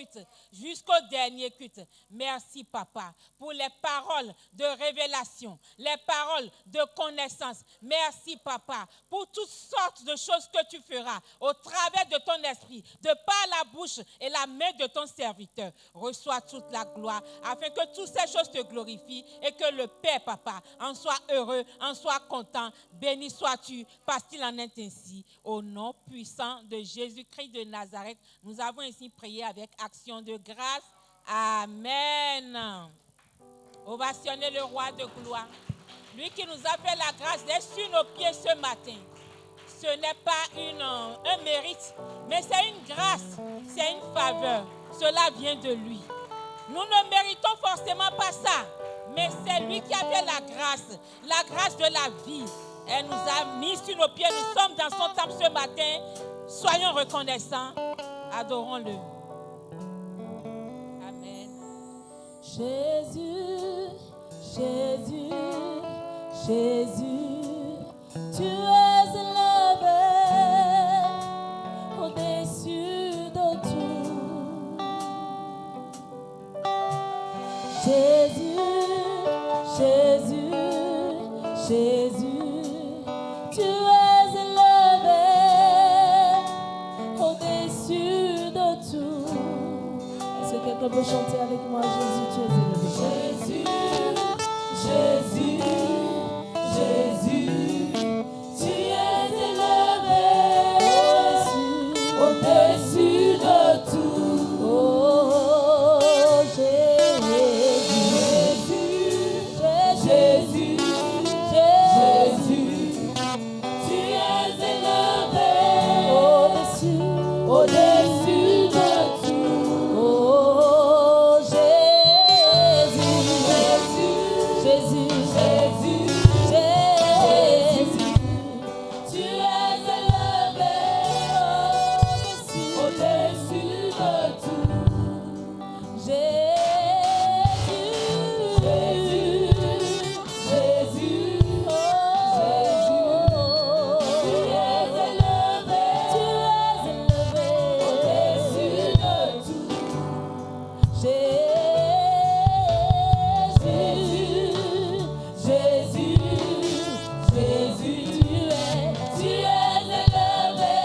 culte jusqu'au dernier culte. Merci, Papa, pour les paroles de révélation, les paroles de connaissance. Merci, Papa, pour toutes sortes de choses que tu feras au travers de ton esprit, de par la bouche et la main de ton serviteur. Reçois toute la gloire afin que toutes ces choses te glorifient et que le Père, Papa, en soit heureux, en soit content. Béni sois-tu parce qu'il en est ainsi. Au nom puissant de Jésus-Christ de Nazareth, nous avons ainsi prié avec action de grâce. Amen. Ovationner le roi de gloire. Lui qui nous a fait la grâce d'être sur nos pieds ce matin. Ce n'est pas un mérite, mais c'est une grâce, c'est une faveur. Cela vient de lui. Nous ne méritons forcément pas ça, mais c'est lui qui a fait la grâce de la vie. Elle nous a mis sur nos pieds, nous sommes dans son temple ce matin. Soyons reconnaissants, adorons-le. Amen. Jésus, Jésus, Jésus, tu es élevé au-dessus de tout. Jésus, Jésus, Jésus, tu es élevé au-dessus de tout. Est-ce que quelqu'un peut chanter avec moi? Jésus, tu es élevé. Jésus, Jésus, Jésus, tu es élevé au-dessus de tout. Oh, Jésus, Jésus, Jésus, tu es élevé au-dessus de tout. Oh, Jésus, Jésus, Jésus, Jésus, tu es élevé au-dessus de tout. Jésus, Jésus, Jésus, oh, tu es élevé au-dessus de tout. Jésus, Jésus, Jésus, tu es élevé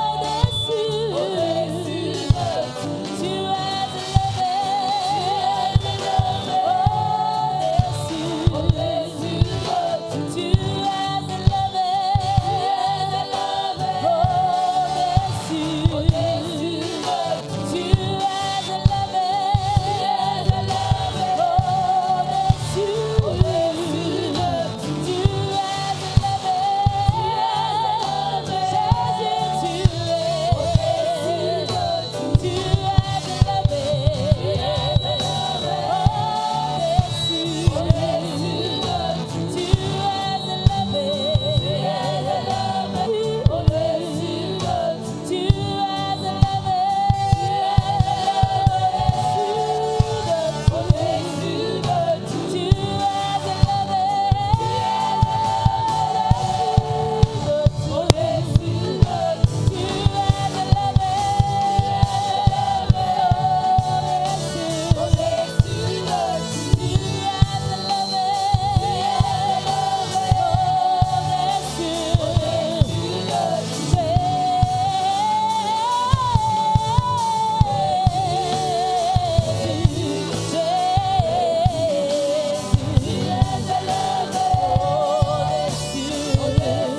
au-dessus de tout. Tu es élevé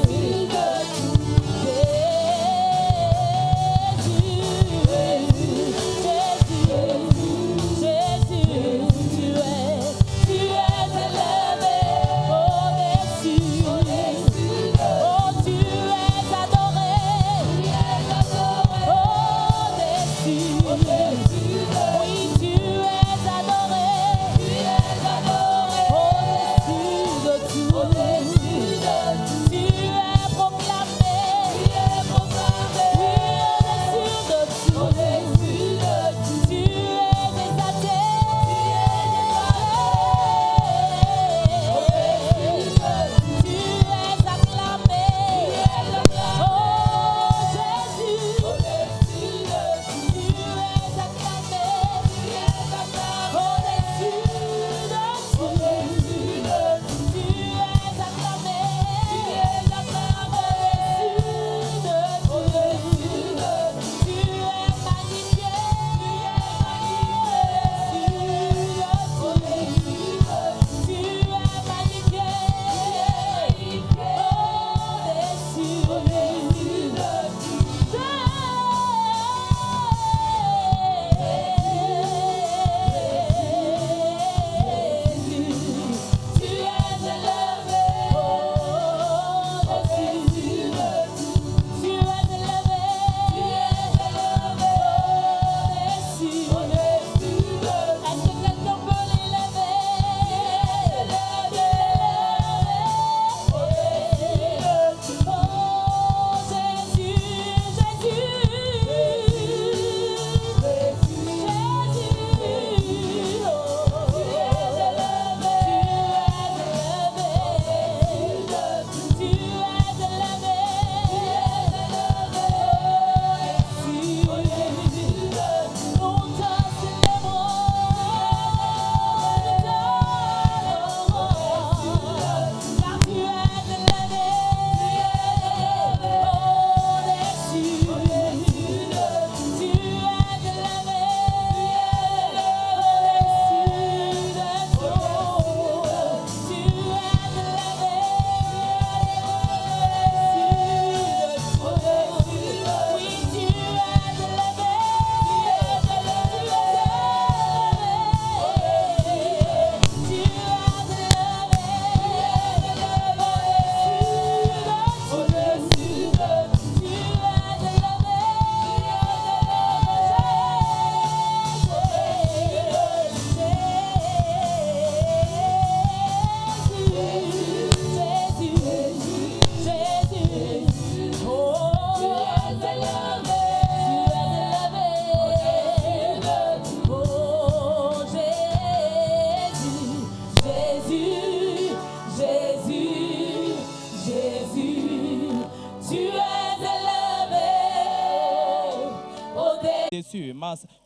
au-dessus de tout. Tu es élevé au-dessus de tout. Tu es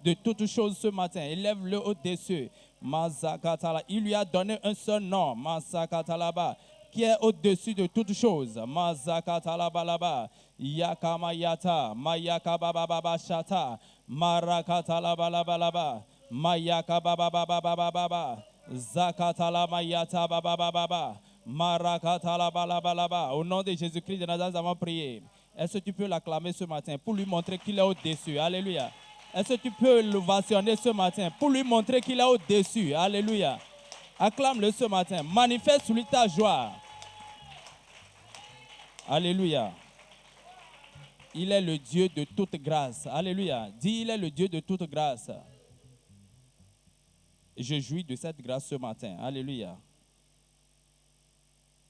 de toutes choses ce matin. Élève-le au-dessus. Mazakatala. Il lui a donné un seul nom, Masakatalaba, qui est au-dessus de toutes choses. Mazakatalabalaba. Yakamayata. Mayakabababa shata. Marakatalabalaba. Mayakabababa. Zakatalamayata bababa. Marakatalabalaba. Au nom de Jésus-Christ de Nazareth, nous avons prié. Est-ce que tu peux l'acclamer ce matin pour lui montrer qu'il est au-dessus? Alléluia. Est-ce que tu peux l'ovationner ce matin pour lui montrer qu'il est au-dessus? Alléluia. Acclame-le ce matin. Manifeste sur lui ta joie. Alléluia. Il est le Dieu de toute grâce. Alléluia. Dis, il est le Dieu de toute grâce. Je jouis de cette grâce ce matin. Alléluia.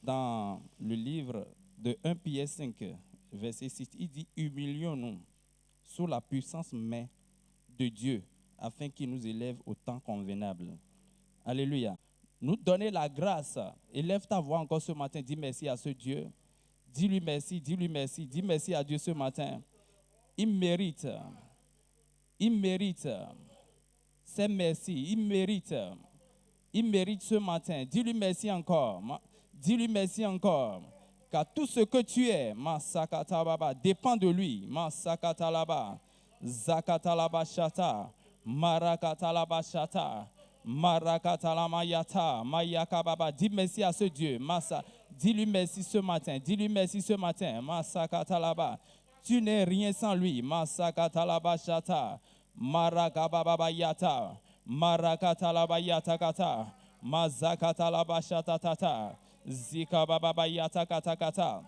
Dans le livre de 1 Pierre 5, verset 6, il dit, humilions-nous sous la puissance main de Dieu, afin qu'il nous élève au temps convenable. Alléluia. Nous donner la grâce. Élève ta voix encore ce matin. Dis merci à ce Dieu. Dis-lui merci, dis-lui merci. Dis merci à Dieu ce matin. Il mérite. Il mérite. C'est merci. Il mérite. Il mérite ce matin. Dis-lui merci encore. Dis-lui merci encore. Car tout ce que tu es, Masakatababa, dépend de lui. Masakatalaba. Zakatalaba shata, Marakatalaba shata, Marakatalamayata, Mayakababa. Dis merci à ce Dieu. Dis-lui merci ce matin. Dis-lui merci ce matin. Masakatalaba. Tu n'es rien sans lui. Masakatalaba shata, Marakababa yata, Marakatalaba yata kata, Mazakatalaba shata tata, Zikababa yata kata kata,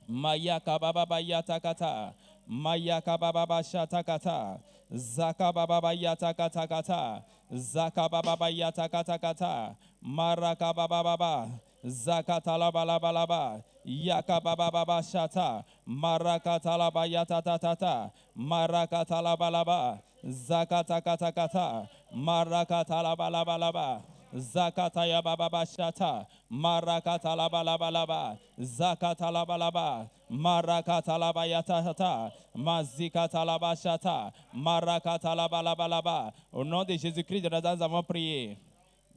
Mayakababa yata kata. Mayakababa shatakata, Zakababa yatakatakata, Zakababa yatakatakata, Marakababa, Zakatalabalaba, Yakababa shata, Marakatalaba yatatatata, Marakatalabalaba, Zakatakatakata, Marakatalabalaba. Zakataya baba shata, Marakatalabalaba, Zakatalabalaba, Marakatalabayatata, Mazikatalabashata, Marakatalabalaba. Au nom de Jésus-Christ de Nazareth, nous avons prié.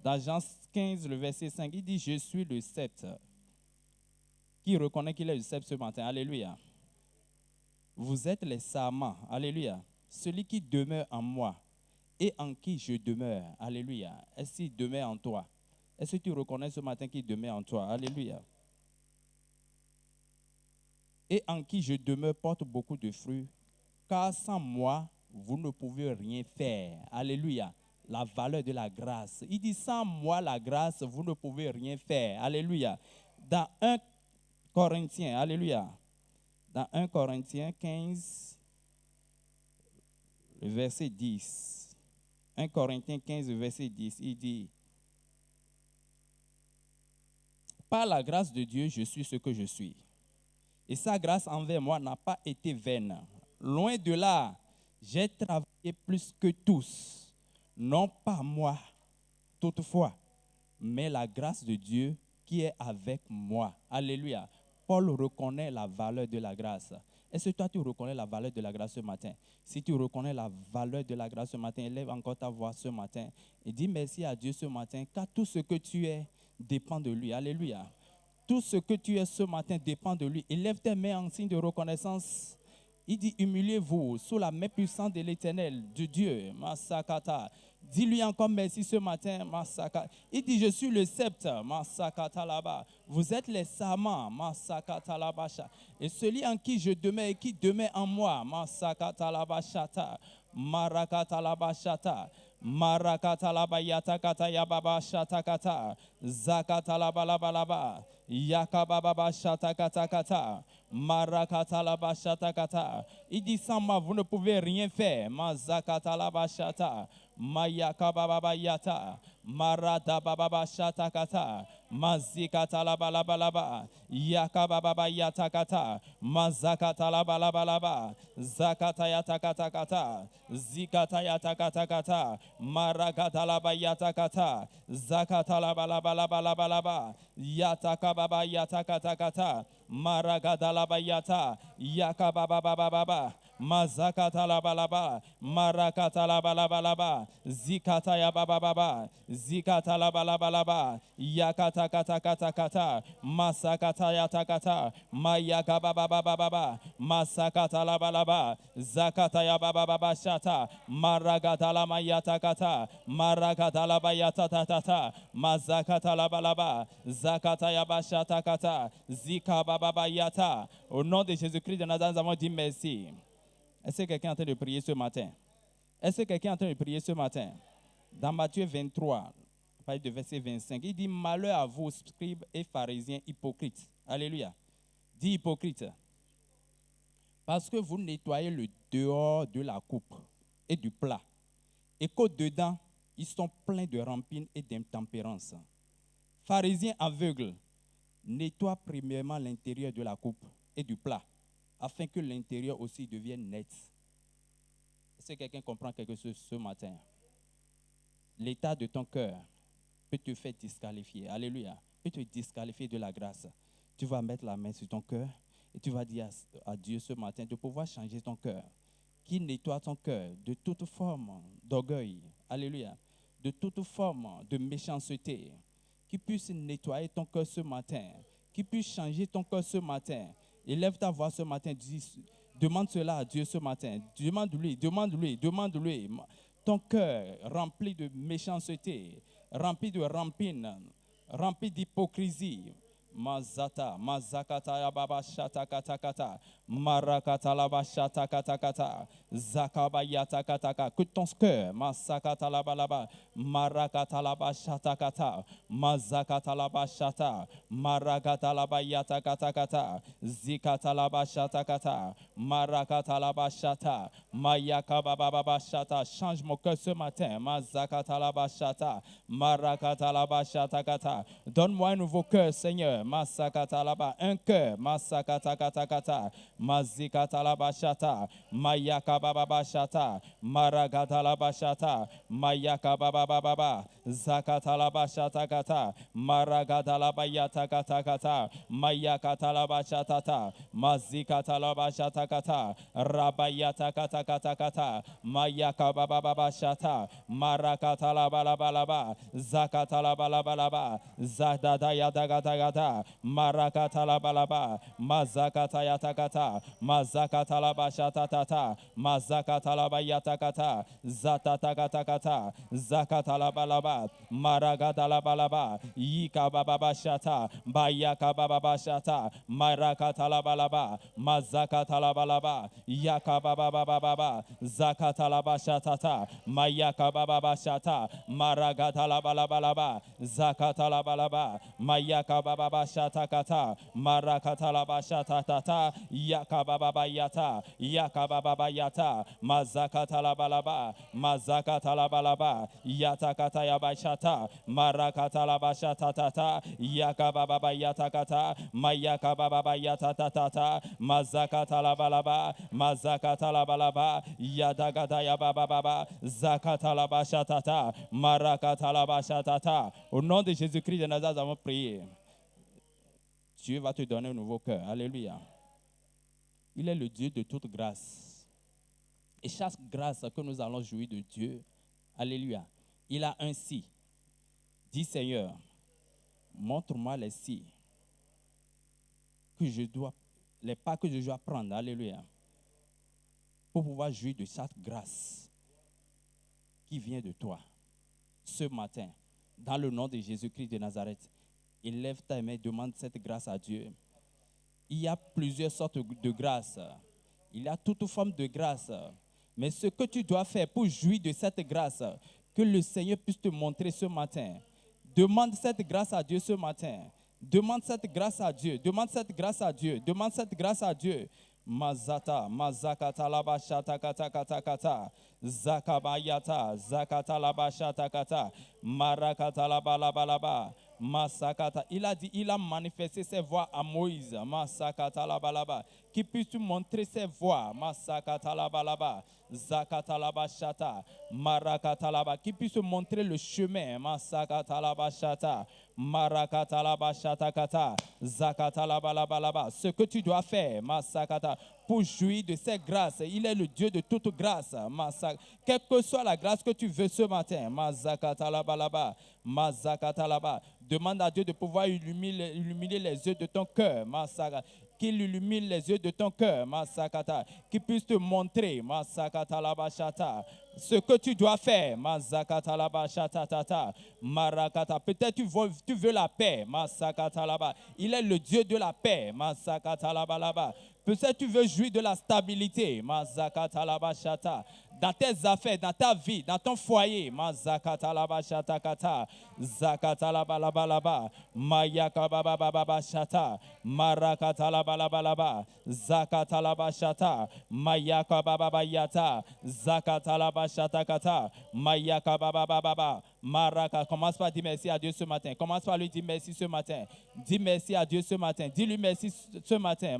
Dans Jean 15, le verset 5, il dit, je suis le sceptre. Qui reconnaît qu'il est le sceptre ce matin? Alléluia. Vous êtes les sarments. Alléluia. Celui qui demeure en moi et en qui je demeure. Alléluia. Est-ce qu'il demeure en toi? Est-ce que tu reconnais ce matin qu'il demeure en toi? Alléluia. Et en qui je demeure porte beaucoup de fruits, car sans moi, vous ne pouvez rien faire. Alléluia. La valeur de la grâce. Il dit, sans moi, la grâce, vous ne pouvez rien faire. Alléluia. Dans 1 Corinthiens, alléluia. Dans 1 Corinthiens 15, verset 10. 1 Corinthiens 15, verset 10, il dit, par la grâce de Dieu, je suis ce que je suis. Et sa grâce envers moi n'a pas été vaine. Loin de là, j'ai travaillé plus que tous. Non pas moi, toutefois, mais la grâce de Dieu qui est avec moi. Alléluia. Paul reconnaît la valeur de la grâce. Est-ce que toi, tu reconnais la valeur de la grâce ce matin? Si tu reconnais la valeur de la grâce ce matin, élève encore ta voix ce matin et dis merci à Dieu ce matin, car tout ce que tu es dépend de lui. Alléluia. Tout ce que tu es ce matin dépend de lui. Élève tes mains en signe de reconnaissance. Il dit, humiliez-vous sous la main puissante de l'Éternel, de Dieu. Masakata. Dis-lui encore merci ce matin. Masakata. Il dit, je suis le sceptre. Masakata là-bas. Vous êtes les sarments. Masakata là-bas. Et celui en qui je demeure et qui demeure en moi. Masakata là-bas. Marakata là-bas. Marakata là-bas. Yatakata yababa shatakata. Zakata là-bas là-bas. Yakababa shatakata. Marakata laba shatakata. Il dit sans moi vous ne pouvez rien faire. Mazakata laba shata. Mayakababa yata. Marada baba shatakata. Mazikata laba laba laba. Yakababa yatakata. Mazakata laba laba laba. Zakata yatakata kata. Zikata yatakata kata. Marakata laba yatakata. Zakata laba laba laba laba laba. Yatakababa yatakata kata. Maragadalabayata, Yakababababa, mazakata la balaba, marakata la balabalaba, zikata ya bababa, zikata la balabalaba, yakata kata kata kata, masakata ya takata, mayaka bababa, masakata la balaba, zakata ya bababa shata, maragata la mayata kata, maragata la bayata tata, mazakata la balaba, zakata ya bashata kata, zika bababa yata. Au nom de Jésus-Christ de Nazareth, nous avons dit merci. Est-ce que quelqu'un est en train de prier ce matin? Est-ce que quelqu'un est en train de prier ce matin? Dans Matthieu 23, à partir de verset 25, il dit: malheur à vous, scribes et pharisiens hypocrites. Alléluia. Dis hypocrite. Parce que vous nettoyez le dehors de la coupe et du plat, et qu'au-dedans, ils sont pleins de rampines et d'intempérance. Pharisiens aveugles, nettoie premièrement l'intérieur de la coupe et du plat, afin que l'intérieur aussi devienne net. Est-ce que quelqu'un comprend quelque chose ce matin? L'état de ton cœur peut te faire disqualifier. Alléluia. Peut te disqualifier de la grâce. Tu vas mettre la main sur ton cœur et tu vas dire à Dieu ce matin de pouvoir changer ton cœur. Qui nettoie ton cœur de toute forme d'orgueil. Alléluia. De toute forme de méchanceté. Qui puisse nettoyer ton cœur ce matin. Qui puisse changer ton cœur ce matin. Élève ta voix ce matin. Demande cela à Dieu ce matin. Demande-lui, demande-lui, demande-lui. Ton cœur rempli de méchanceté, rempli de rampines, rempli d'hypocrisie. Mazata, mazakata ya baba shata kata kata, marakata la ba shata kata kata, zakaba yata kata kata. Que ton cœur, masakata la ba laba, marakata la ba shata kata, mazakata la ba shata, marakata la ba yata kata kata, zikata la ba shata kata, marakata la ba shata, mayaka baba baba shata. Change mon cœur ce matin, mazakata la ba shata, marakata la ba shata kata. Donne-moi un nouveau cœur, Seigneur. Masakata laba, un cœur, masakata kata kata, mazikata laba shata, mayaka baba bashata, maragata laba shata, mayaka baba baba, zakata laba shata kata, maragata laba yata kata kata, mayakata laba shata, mazikata laba shata kata, rabayata kata kata kata, mayaka baba baba shata, marakata laba laba laba, zakata laba laba laba, zadada yada gada gada, marakata la balaba, mazakata yatakata, mazakata la bashata tata, mazakata la bayatakata, zatata kata kata, zakata la balaba, maragata la balaba, yika baba bashata, bayaka baba bashata, marakata la balaba, mazakata la balaba, yaka baba baba baba, zakata la bashata, mayaka baba bashata, maragata la balaba, zakata la balaba, mayaka baba shata kata, marakata la bashata tata, yaka baba yata, yaka baba yata, mazakata la balaba, mazakata la balaba, yata kata ya bashata, marakata la bashata tata, yaka baba yata kata, mayaka baba yata tata, mazakata la balaba, mazakata la balaba, yada gada ya baba, zakata la bashata tata, marakata la bashata tata. Au nom de Jésus-Christ de Nazareth, nous avons prié. Dieu va te donner un nouveau cœur. Alléluia. Il est le Dieu de toute grâce. Et chaque grâce que nous allons jouir de Dieu, alléluia, il a un si. Dis Seigneur, montre-moi les si que je dois, les pas que je dois prendre, alléluia, pour pouvoir jouir de chaque grâce qui vient de toi. Ce matin, dans le nom de Jésus-Christ de Nazareth, élève ta main, demande cette grâce à Dieu. Il y a plusieurs sortes de grâces. Il y a toute forme de grâce. Mais ce que tu dois faire pour jouir de cette grâce, que le Seigneur puisse te montrer ce matin. Demande cette grâce à Dieu ce matin. Demande cette grâce à Dieu. Demande cette grâce à Dieu. Demande cette grâce à Dieu. Mazata, mazakata labashata kata kata kata, zakabayata, zakata labashata kata, marakata labalabalaba, masakata. Il a dit, il a manifesté ses voix à Moïse, masakata labalaba, qui puisse te montrer ses voies, Masakatalabalaba, Zakatalabashata, Marakatalaba, qui puisse te montrer le chemin, Masakatalabashata, Marakatalabashatakata, Zakatalabalaba, ce que tu dois faire, Masakata, pour jouir de ses grâces. Il est le Dieu de toute grâce, quelle que soit la grâce que tu veux ce matin, Mazakatalabalaba, Mazakatalaba, demande à Dieu de pouvoir illuminer les yeux de ton cœur, Masaka, qu'il illumine les yeux de ton cœur, Masakata, qu'il puisse te montrer, Masakatalabashata, ce que tu dois faire, Mazakatalabashata, Marakata. Peut-être tu veux la paix, Masakatalaba. Il est le Dieu de la paix, Masakatalabalaba. Peut-être tu veux jouir de la stabilité, Mazakatalabashata, dans tes affaires, dans ta vie, dans ton foyer, Mazakatalabashatakata, Zakatalabalabalaba, Mayakababababashata, Marakatalabalaba, Zakatalabashata, Mayakabababayata, Zakatalabashatakata, Mayakababababa, Maraka. Commence par dire merci à Dieu ce matin. Commence par lui dire merci ce matin. Dis merci à Dieu ce matin. Dis-lui merci ce matin.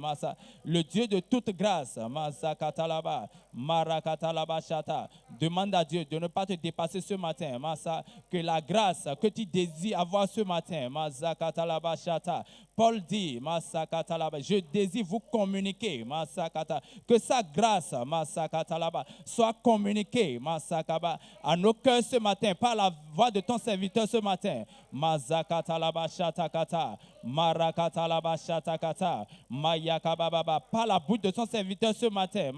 Le Dieu de toute grâce. Mazakatalaba, Marakatalabashata. Demande à Dieu de ne pas te dépasser ce matin. Que la grâce que tu désires avoir ce matin. Mazakatalabashata. Paul dit, je désire vous communiquer, que sa grâce soit communiquée à nos cœurs ce matin, par la voix de ton serviteur ce matin. Par la bouche de ton serviteur ce matin,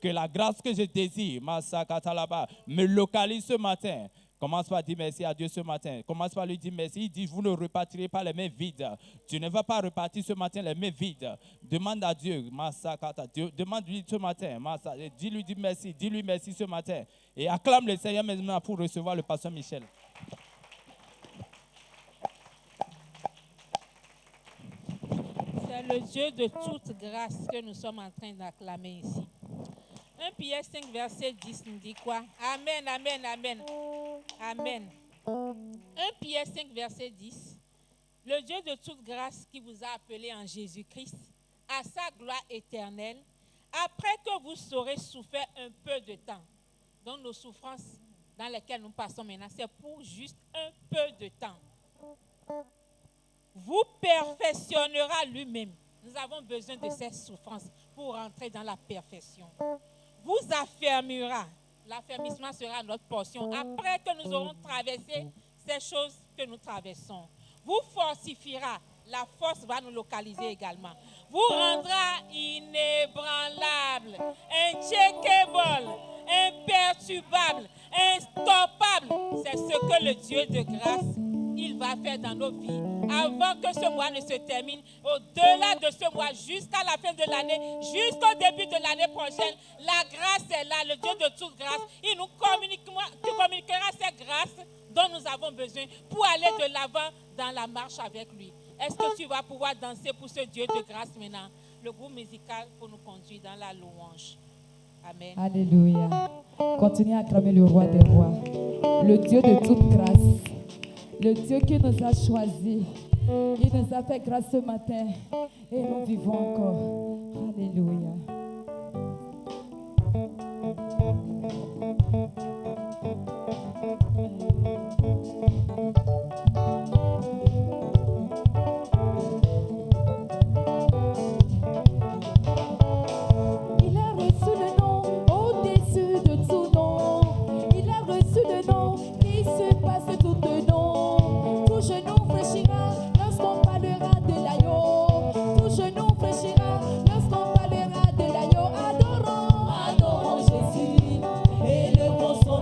que la grâce que je désire me localise ce matin. Commence par dire merci à Dieu ce matin. Commence par lui dire merci. Il dit, vous ne repartirez pas les mains vides. Tu ne vas pas repartir ce matin les mains vides. Demande à Dieu, demande-lui ce matin. Dis-lui merci. Dis-lui merci ce matin. Et acclame le Seigneur maintenant pour recevoir le pasteur Michel. C'est le Dieu de toute grâce que nous sommes en train d'acclamer ici. 1 Pierre 5, verset 10 nous dit quoi? Amen, amen, amen. Amen. 1 Pierre 5, verset 10. Le Dieu de toute grâce qui vous a appelé en Jésus-Christ à sa gloire éternelle, après que vous aurez souffert un peu de temps. Donc nos souffrances dans lesquelles nous passons maintenant, c'est pour juste un peu de temps. Vous perfectionnera lui-même. Nous avons besoin de ces souffrances pour entrer dans la perfection. Vous affermira. L'affermissement sera notre portion après que nous aurons traversé ces choses que nous traversons. Vous fortifiera. La force va nous localiser également. Vous rendra inébranlable, incheckable, imperturbable, instoppable. C'est ce que le Dieu de grâce, il va faire dans nos vies. Avant que ce mois ne se termine, au-delà de ce mois, jusqu'à la fin de l'année, jusqu'au début de l'année prochaine, la grâce est là, le Dieu de toute grâce. Il nous communiquera ces grâces dont nous avons besoin pour aller de l'avant dans la marche avec lui. Est-ce que tu vas pouvoir danser pour ce Dieu de grâce maintenant? Le groupe musical pour nous conduire dans la louange. Amen. Alléluia. Continuez à acclamer le roi des rois, le Dieu de toute grâce, le Dieu qui nous a choisis. Il nous a fait grâce ce matin et nous vivons encore. Alléluia. Il a reçu le nom au-dessus de tout nom. Il a reçu le nom qui surpasse tout nom. Tout genou fléchira lorsqu'on parlera de l'agneau. Tout genou fléchira lorsqu'on parlera de l'agneau. Adorons, adorons Jésus et le bon son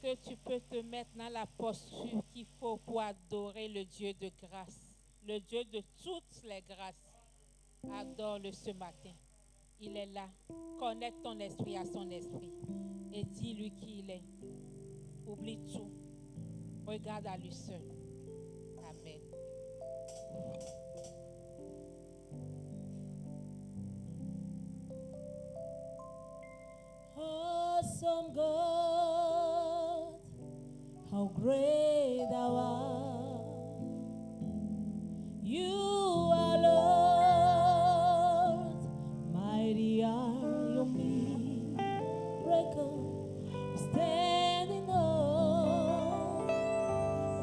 que tu peux te mettre dans la posture qu'il faut pour adorer le Dieu de grâce, le Dieu de toutes les grâces. Adore-le ce matin. Il est là. Connecte ton esprit à son esprit et dis-lui qui il est. Oublie tout. Regarde à lui seul. Amen. Awesome God, how great thou art. You are Lord, mighty are your miracles, standing on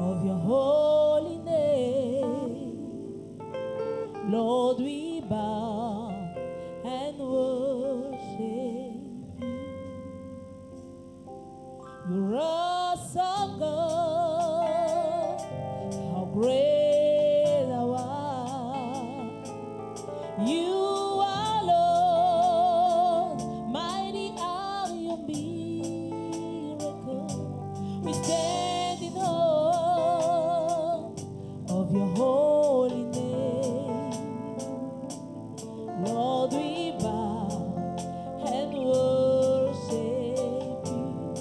of your holy name. Lord, we bow and worship you. You're awesome God, how great thou art. You are Lord, mighty are your miracles. We stand in awe of your holy name. Lord, we bow and worship you.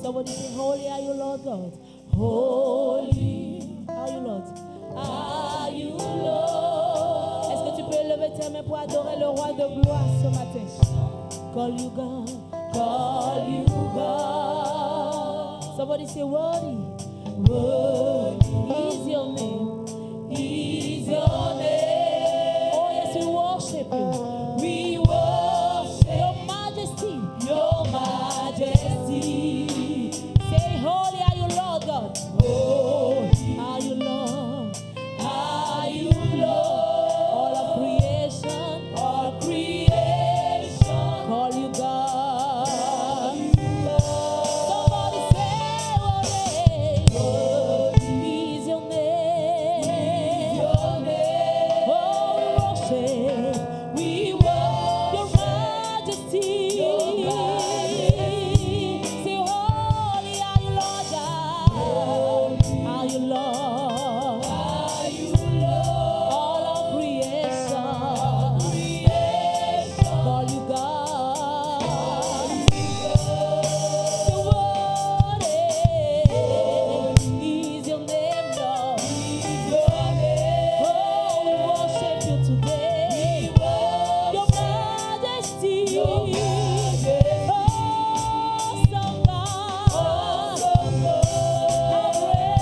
Somebody say, holy are you, Lord God. Holy are you, Lord. Are you, Lord. Est-ce que tu peux lever tes mains pour adorer le roi de gloire ce matin? Call you God. Call you God. Somebody say, worthy. Worthy is your name. Is your name. Oh, yes, we worship you. We worship your majesty. Your majesty. Say, holy are you, Lord God. Holy are you, Lord. Are you, Lord. All of creation. All creation. Call you God. Somebody say, worthy is your name. Your name. Oh, we worship. We worship your majesty. Your majesty. Say, holy are you, Lord God. Are you, Lord? Are you, Lord? All of creation. Call you God. Say, worthy is your name, Lord. Oh, we worship you today. Your majesty. Awesome God. How great.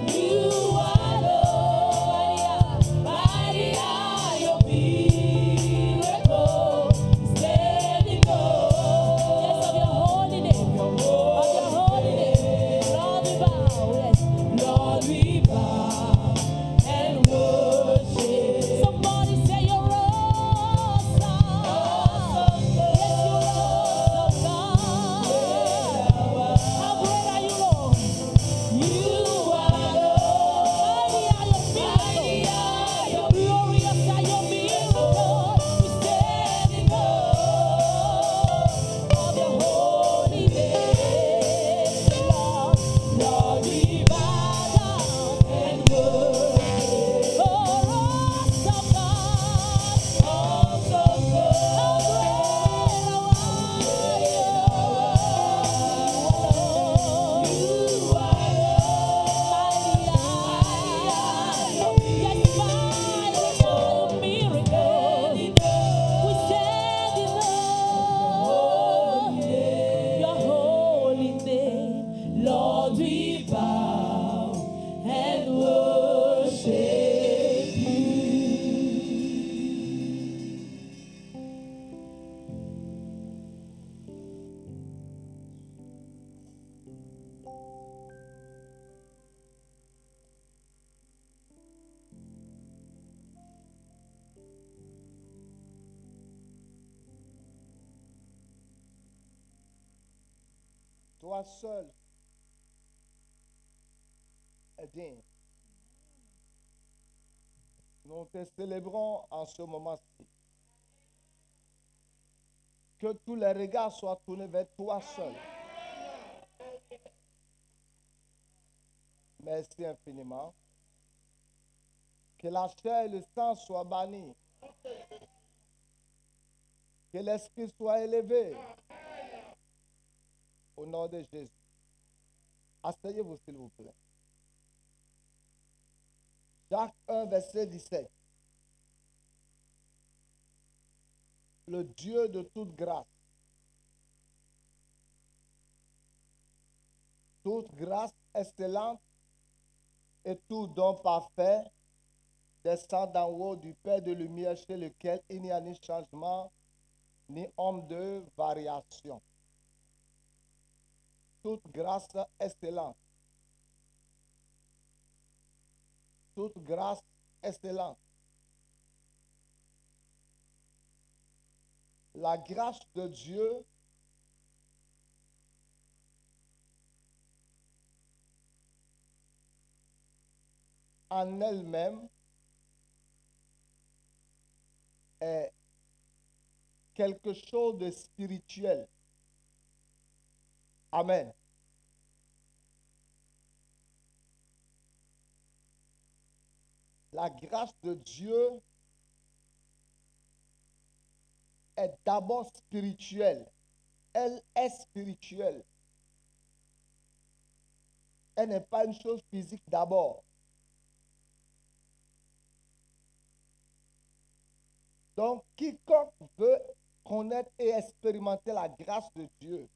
You are Lord. Mighty are your miracles. Standing on, yes, of your holy name. Of your holy name. Lord, we bow, yes. Lord, we bow and worship. Somebody say you're awesome. Yes, you're awesome, God. How great are you, Lord? You are Lord. Mighty are your miracles. Glorious are your miracles. We stand in awe of your holy name, Lord. Lord, we bow down and worship. Oh, awesome God. Awesome God. How great you are. Lord, we bow and worship you. Toi seul est digne. Nous te célébrons en ce moment-ci. Que tous les regards soient tournés vers toi seul. Merci infiniment. Que la chair et le sang soient bannis. Que l'esprit soit élevé. Au nom de Jésus. Asseyez-vous s'il vous plaît. Jacques 1, verset 17. Le Dieu de toute grâce. Toute grâce excellente et tout don parfait descend d'en haut du Père de lumière chez lequel il n'y a ni changement ni ombre de variation. Toute grâce excellente. Toute grâce excellente. La grâce de Dieu en elle-même est quelque chose de spirituel. Amen. La grâce de Dieu est d'abord spirituelle. Elle est spirituelle. Elle n'est pas une chose physique d'abord. Donc, quiconque veut connaître et expérimenter la grâce de Dieu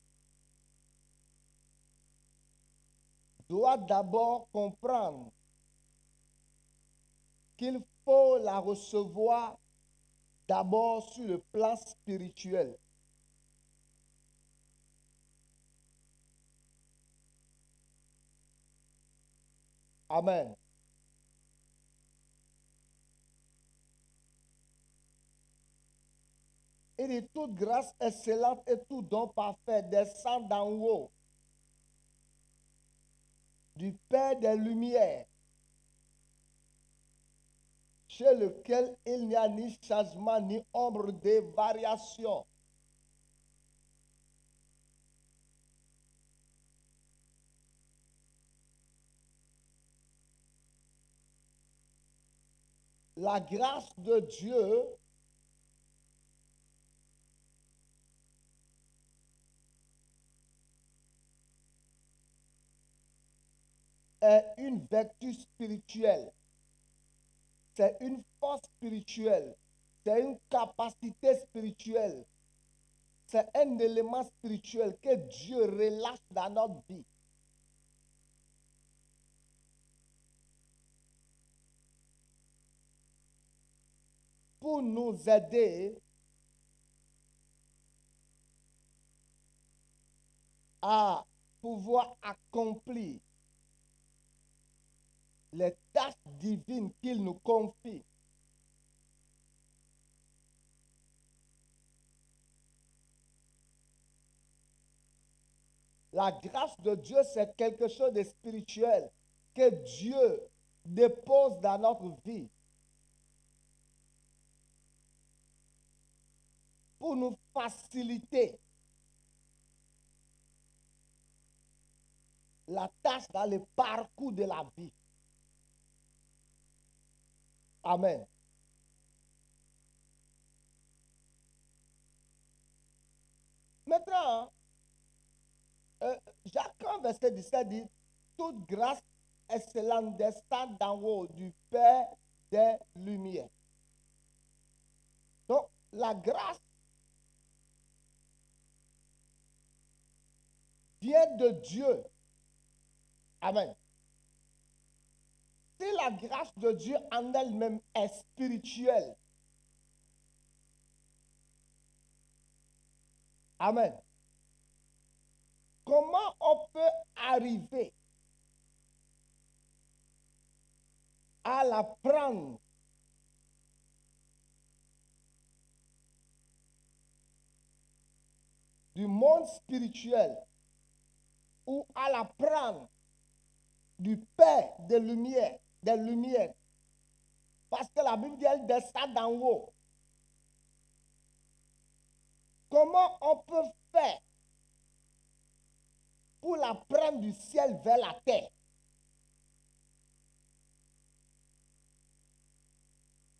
doit d'abord comprendre qu'il faut la recevoir d'abord sur le plan spirituel. Amen. Il dit toute grâce excellente et tout don parfait descend d'en haut du Père des Lumières, chez lequel il n'y a ni changement ni ombre de variation. La grâce de Dieu est une vertu spirituelle. C'est une force spirituelle. C'est une capacité spirituelle. C'est un élément spirituel que Dieu relâche dans notre vie. Pour nous aider à pouvoir accomplir les tâches divines qu'il nous confie. La grâce de Dieu, c'est quelque chose de spirituel que Dieu dépose dans notre vie pour nous faciliter la tâche dans le parcours de la vie. Amen. Maintenant, Jacques 1, verset 17 dit, toute grâce excellente descend d'en haut du Père des Lumières. Donc, la grâce vient de Dieu. Amen. Si la grâce de Dieu en elle-même est spirituelle, amen. Comment on peut arriver à la prendre du monde spirituel ou à la prendre du Père des lumières, parce que la Bible dit elle descend d'en haut. comment on peut faire pour la prendre du ciel vers la terre?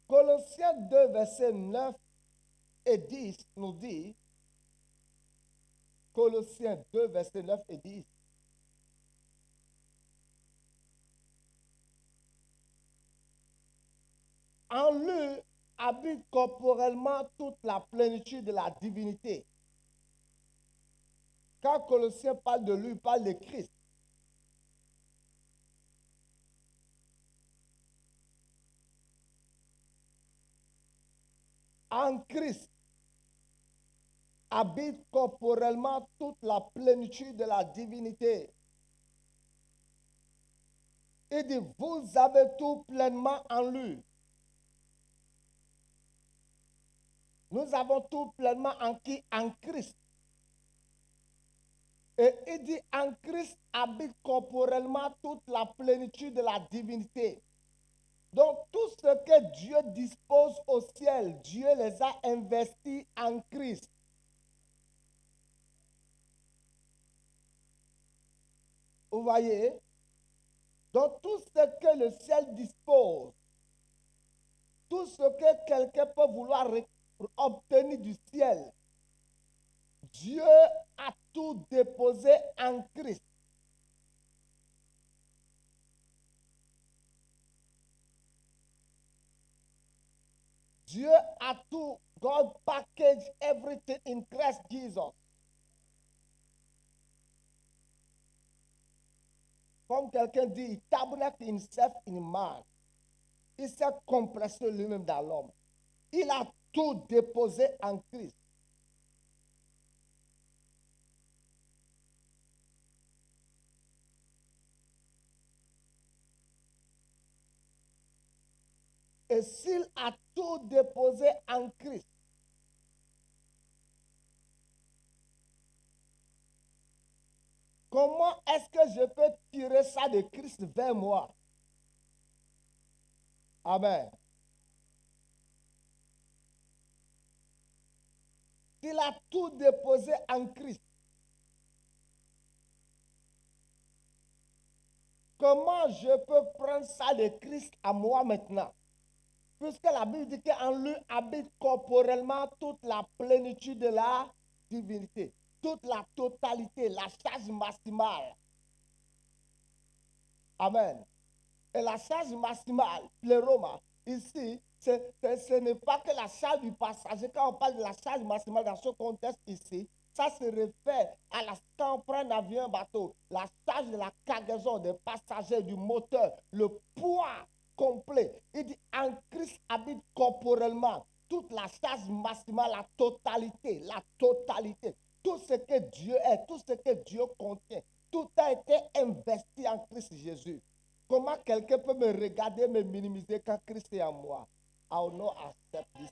Colossiens 2, versets 9 et 10 nous dit, Colossiens 2, versets 9 et 10, en lui habite corporellement toute la plénitude de la divinité. Quand Colossiens parle de lui, il parle de Christ. En Christ habite corporellement toute la plénitude de la divinité. Il dit, vous avez tout pleinement en lui. Nous avons tout pleinement en qui? En Christ. Et il dit, en Christ habite corporellement toute la plénitude de la divinité. Donc, tout ce que Dieu dispose au ciel, Dieu les a investis en Christ. Vous voyez? Donc, tout ce que le ciel dispose, tout ce que quelqu'un peut vouloir obtenir du ciel, Dieu a tout déposé en Christ. Dieu a tout. God packaged everything in Christ Jesus. Comme quelqu'un dit, il tabernacle himself in man. Il s'est compressé lui-même dans l'homme. Il a tout déposé en Christ. Et s'il a tout déposé en Christ, comment est-ce que je peux tirer ça de Christ vers moi? Amen. S'il a tout déposé en Christ, comment je peux prendre ça de Christ à moi maintenant? Puisque la Bible dit qu'en lui habite corporellement toute la plénitude de la divinité, toute la totalité, la charge maximale. Amen. Et la charge maximale, pleroma, ici, ce n'est pas que la charge du passager. Quand on parle de la charge maximale dans ce contexte ici, ça se réfère à quand on prend un avion, un bateau, la charge de la cargaison des passagers, du moteur, le poids complet. Il dit, en Christ habite corporellement toute la charge maximale, la totalité, tout ce que Dieu est, tout ce que Dieu contient, tout a été investi en Christ Jésus. Comment quelqu'un peut me regarder, me minimiser quand Christ est en moi? I will not accept this.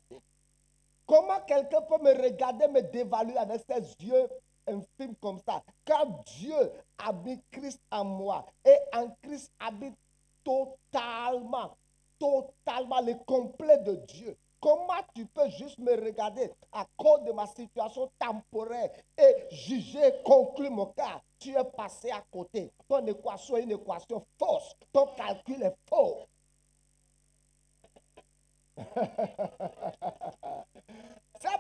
Comment quelqu'un peut me regarder, me dévaluer avec ses yeux infimes comme ça? Quand Dieu habite Christ en moi et en Christ habite totalement le complet de Dieu. Comment tu peux juste me regarder à cause de ma situation temporaire et juger, conclure mon cas? Tu es passé à côté. Ton équation est une équation fausse. Ton calcul est faux. C'est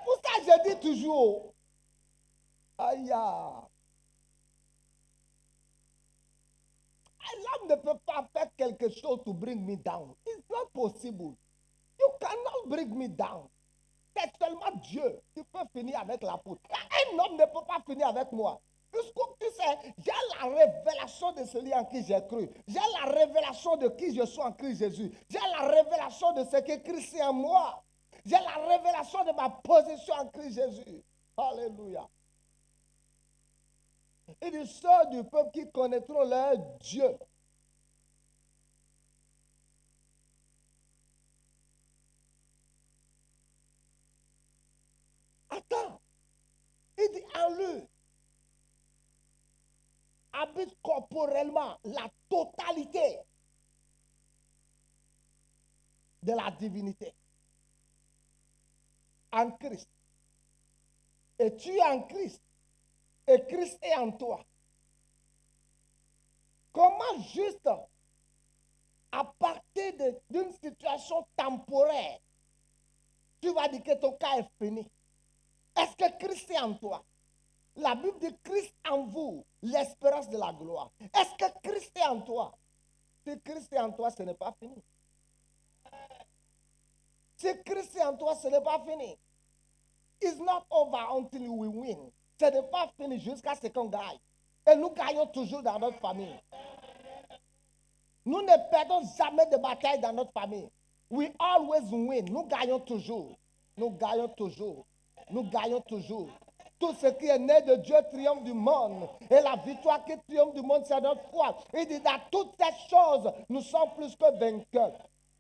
pour ça que je dis toujours, aïe, l'homme ne peut pas faire quelque chose to bring me down. It's not possible. You cannot bring me down. C'est seulement Dieu qui peut finir avec la poudre. Un homme ne peut pas finir avec moi. Puisque tu sais, j'ai la révélation de celui en qui j'ai cru. J'ai la révélation de qui je suis en Christ Jésus. J'ai la révélation de ce que Christ est en moi. J'ai la révélation de ma position en Christ Jésus. Alléluia. Et du sort du peuple qui connaîtront leur Dieu. Attends. Il dit en lui habite corporellement la totalité de la divinité. En Christ. et tu es en Christ, et Christ est en toi, comment juste à partir d'une situation temporaire, tu vas dire que ton cas est fini? Est-ce que Christ est en toi? La Bible dit Christ en vous, l'espérance de la gloire. Est-ce que Christ est en toi? Si Christ est en toi, ce n'est pas fini. Si Christ est en toi, ce n'est pas fini. It's not over until we win. Ce n'est pas fini jusqu'à ce qu'on gagne. Et nous gagnons toujours dans notre famille. Nous ne perdons jamais de bataille dans notre famille. We always win. Nous gagnons toujours. Nous gagnons toujours. Nous gagnons toujours. Tout ce qui est né de Dieu triomphe du monde. Et la victoire qui triomphe du monde, c'est notre foi. Il dit, dans toutes ces choses, nous sommes plus que vainqueurs.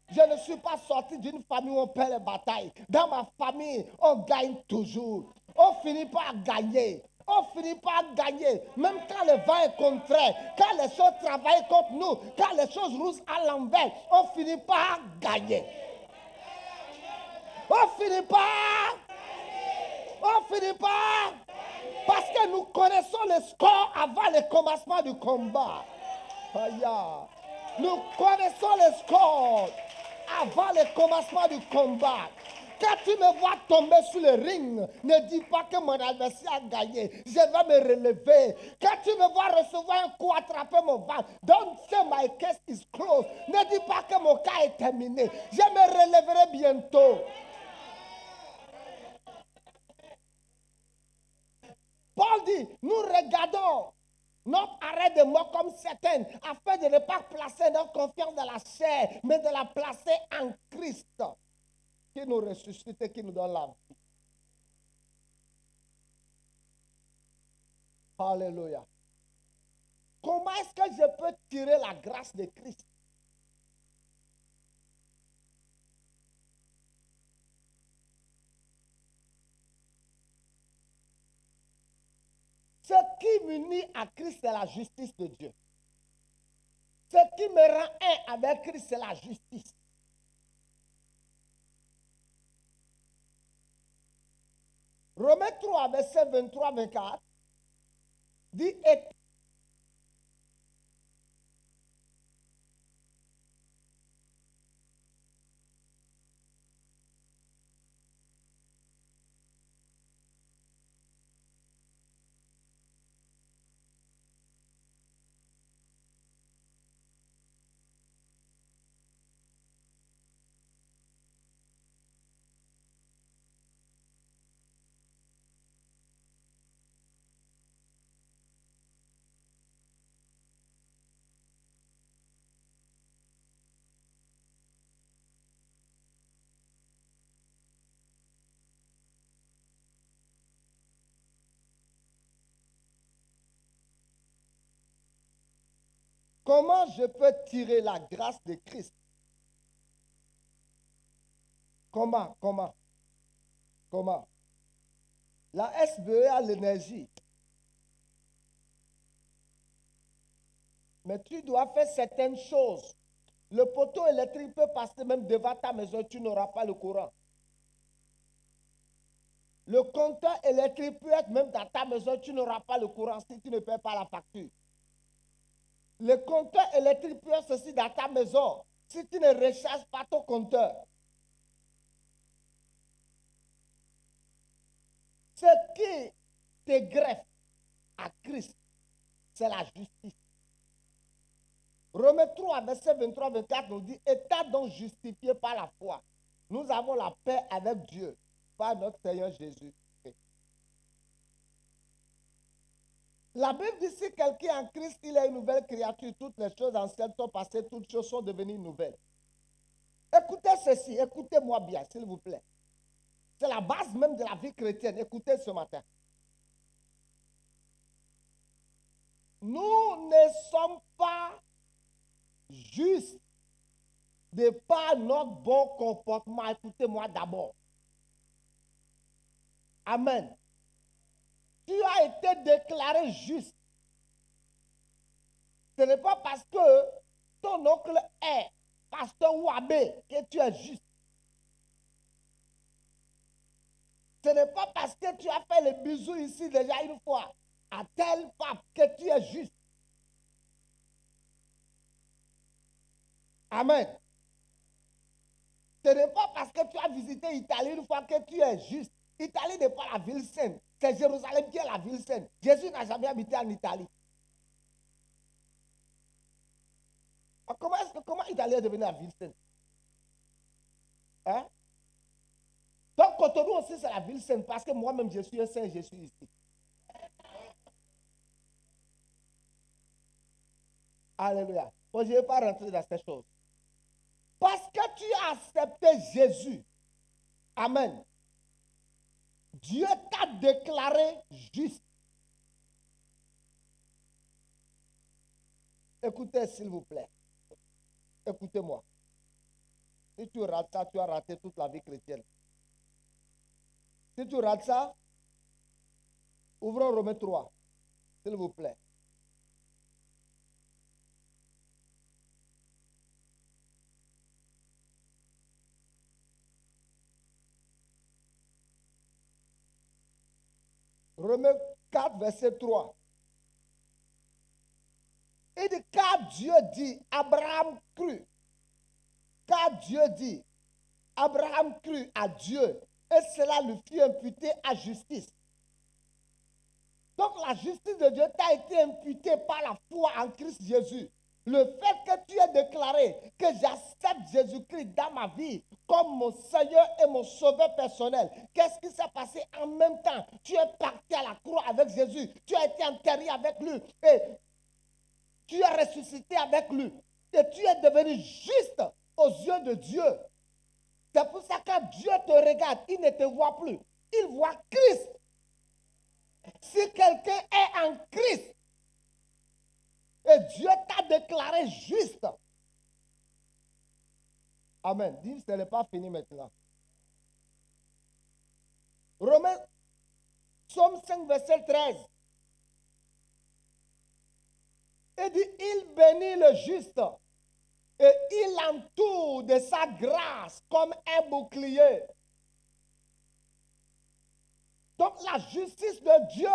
Je ne suis pas sorti d'une famille où on perd les batailles. Dans ma famille, on gagne toujours. On finit par gagner. On finit par gagner. Même quand le vent est contraire, quand les choses travaillent contre nous, quand les choses roulent à l'envers, on finit par gagner. On finit par... On finit par... Parce que nous connaissons le score avant le commencement du combat. Nous connaissons le score avant le commencement du combat. Quand tu me vois tomber sur le ring, ne dis pas que mon adversaire a gagné. Je vais me relever. Quand tu me vois recevoir un coup, attraper mon ventre, don't say my case is closed. Ne dis pas que mon cas est terminé. Je me relèverai bientôt. Paul dit, nous regardons notre arrêt de mort comme certains, afin de ne pas placer notre confiance dans la chair, mais de la placer en Christ, qui nous ressuscite et qui nous donne la vie. Alléluia. Comment est-ce que je peux tirer la grâce de Christ? Ce qui m'unit à Christ, c'est la justice de Dieu. Ce qui me rend un avec Christ, c'est la justice. Romains 3, verset 23-24, dit, comment je peux tirer la grâce de Christ? Comment? La SBE a l'énergie. Mais tu dois faire certaines choses. Le poteau électrique peut passer même devant ta maison, tu n'auras pas le courant. Le compteur électrique peut être même dans ta maison, tu n'auras pas le courant si tu ne paies pas la facture. Le compteur électrique peut être aussi dans ta maison si tu ne recharges pas ton compteur. Ce qui te greffe à Christ, c'est la justice. Romains 3, verset 23-24 nous dit, étant donc justifiés par la foi, nous avons la paix avec Dieu par notre Seigneur Jésus. La Bible dit, si quelqu'un est en Christ, il est une nouvelle créature. Toutes les choses anciennes sont passées, toutes choses sont devenues nouvelles. Écoutez ceci, écoutez-moi bien, s'il vous plaît. C'est la base même de la vie chrétienne. Écoutez ce matin. Nous ne sommes pas justes de par notre bon comportement. Écoutez-moi d'abord. Amen. Tu as été déclaré juste. Ce n'est pas parce que ton oncle est pasteur ou abbé que tu es juste. Ce n'est pas parce que tu as fait le bisou ici déjà une fois à tel pape que tu es juste. Amen. Ce n'est pas parce que tu as visité l'Italie une fois que tu es juste. L'Italie n'est pas la ville sainte. C'est Jérusalem qui est la ville sainte. Jésus n'a jamais habité en Italie. Comment l'Italie est devenue la ville sainte? Hein? Donc, Cotonou aussi, c'est la ville sainte parce que moi-même, je suis un saint, je suis ici. Alléluia. Bon, je ne vais pas rentrer dans ces choses. Parce que tu as accepté Jésus. Amen. Dieu t'a déclaré juste. Écoutez, s'il vous plaît. Écoutez-moi. Si tu rates ça, tu as raté toute la vie chrétienne. Si tu rates ça, ouvrons Romains 3, s'il vous plaît. Romains 4, verset 3. Il dit, car Dieu dit, Abraham crut. Car Dieu dit, Abraham crut à Dieu et cela lui fut imputé à justice. Donc la justice de Dieu t'a été imputée par la foi en Christ Jésus. Le fait que tu aies déclaré que j'accepte Jésus-Christ dans ma vie comme mon Seigneur et mon sauveur personnel. Qu'est-ce qui s'est passé en même temps? Tu es parti à la croix avec Jésus. Tu as été enterré avec lui. Et tu es ressuscité avec lui. Et tu es devenu juste aux yeux de Dieu. C'est pour ça que quand Dieu te regarde, il ne te voit plus. Il voit Christ. Si quelqu'un est en Christ, et Dieu t'a déclaré juste. Amen. Dis, ce n'est pas fini maintenant. Romains, Psaume 5, verset 13. Il dit, il bénit le juste et il l'entoure de sa grâce comme un bouclier. Donc la justice de Dieu.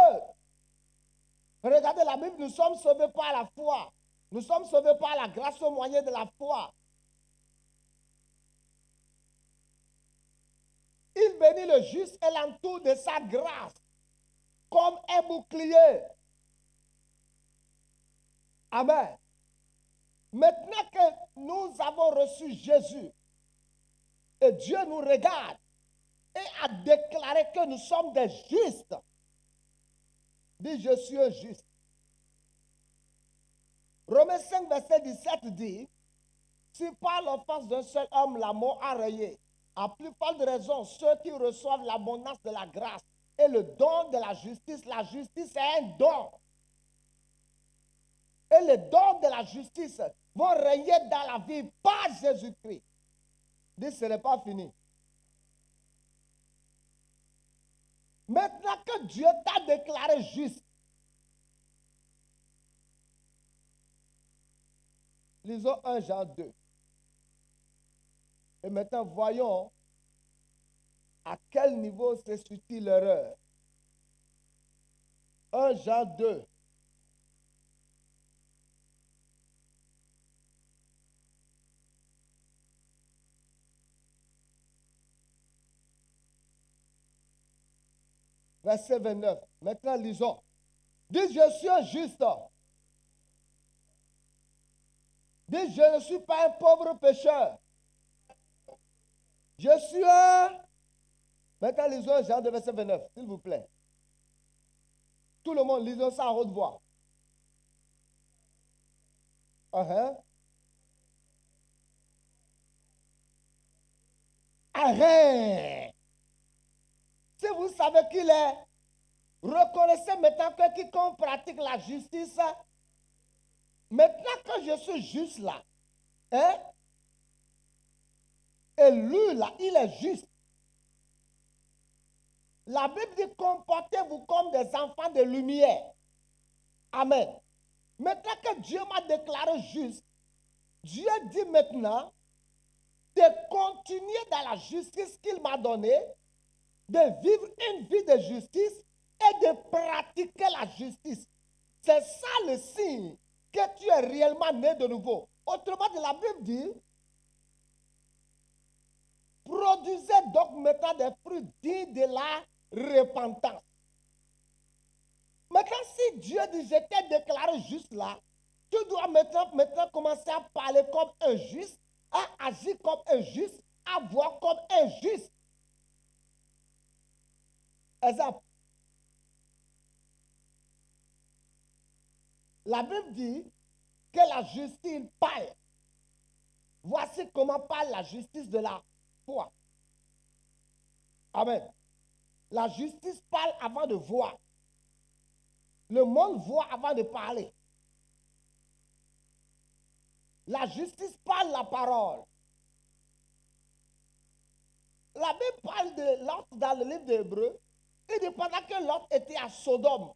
Regardez la Bible, nous sommes sauvés par la foi. Nous sommes sauvés par la grâce au moyen de la foi. Il bénit le juste et l'entoure de sa grâce comme un bouclier. Amen. Maintenant que nous avons reçu Jésus et Dieu nous regarde et a déclaré que nous sommes des justes. Dis, je suis un juste. Romains 5, verset 17 dit, si par l'offense d'un seul homme la mort a rayé, à plus forte raison, ceux qui reçoivent l'abondance de la grâce et le don de la justice est un don. Et les dons de la justice vont régner dans la vie par Jésus-Christ. Dis, ce n'est pas fini. Maintenant que Dieu t'a déclaré juste, lisons 1 Jean 2. Et maintenant, voyons à quel niveau se situe l'erreur. 1 Jean 2. Verset 29. Maintenant, lisons. Dis, je suis un juste. Dis, je ne suis pas un pauvre pécheur. Je suis un... Maintenant, lisons Jean 2, verset 29, s'il vous plaît. Tout le monde, lisons ça à haute voix. Arrête! Si vous savez qu'il est, reconnaissez maintenant que quiconque pratique la justice, maintenant que je suis juste là, et lui là, il est juste. La Bible dit, comportez-vous comme des enfants de lumière. Amen. Maintenant que Dieu m'a déclaré juste, Dieu dit maintenant de continuer dans la justice qu'il m'a donnée, de vivre une vie de justice et de pratiquer la justice. C'est ça le signe que tu es réellement né de nouveau. Autrement dit, la Bible dit, produisez donc maintenant des fruits dignes de la repentance. Maintenant, si Dieu dit, je t'ai déclaré juste là, tu dois maintenant commencer à parler comme un juste, à agir comme un juste, à voir comme un juste. Exemple. La Bible dit que la justice parle. Voici comment parle la justice de la foi. Amen. La justice parle avant de voir. Le monde voit avant de parler. La justice parle la parole. La Bible parle de Lot dans le livre d'Hébreux. Il dit pendant que Lot était à Sodome,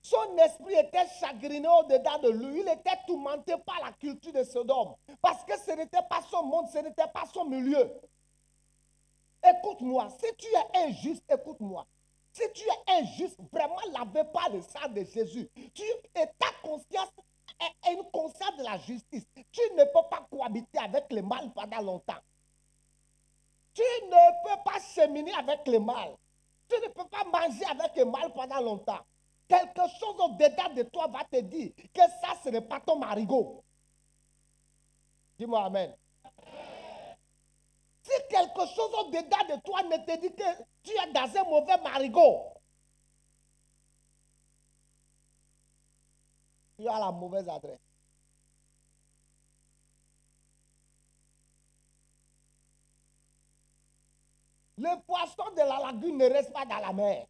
son esprit était chagriné au-dedans de lui. Il était tourmenté par la culture de Sodome. Parce que ce n'était pas son monde, ce n'était pas son milieu. Écoute-moi, si tu es injuste, écoute-moi. Si tu es injuste, vraiment lavé par le sang de Jésus, et ta conscience est une conscience de la justice. Tu ne peux pas cohabiter avec le mal pendant longtemps. Tu ne peux pas cheminer avec le mal. Tu ne peux pas manger avec le mal pendant longtemps. Quelque chose au-dedans de toi va te dire que ça, ce n'est pas ton marigot. Dis-moi amen. Si quelque chose au-dedans de toi ne te dit que tu es dans un mauvais marigot, tu as la mauvaise adresse. Le poisson de la lagune ne reste pas dans la mer.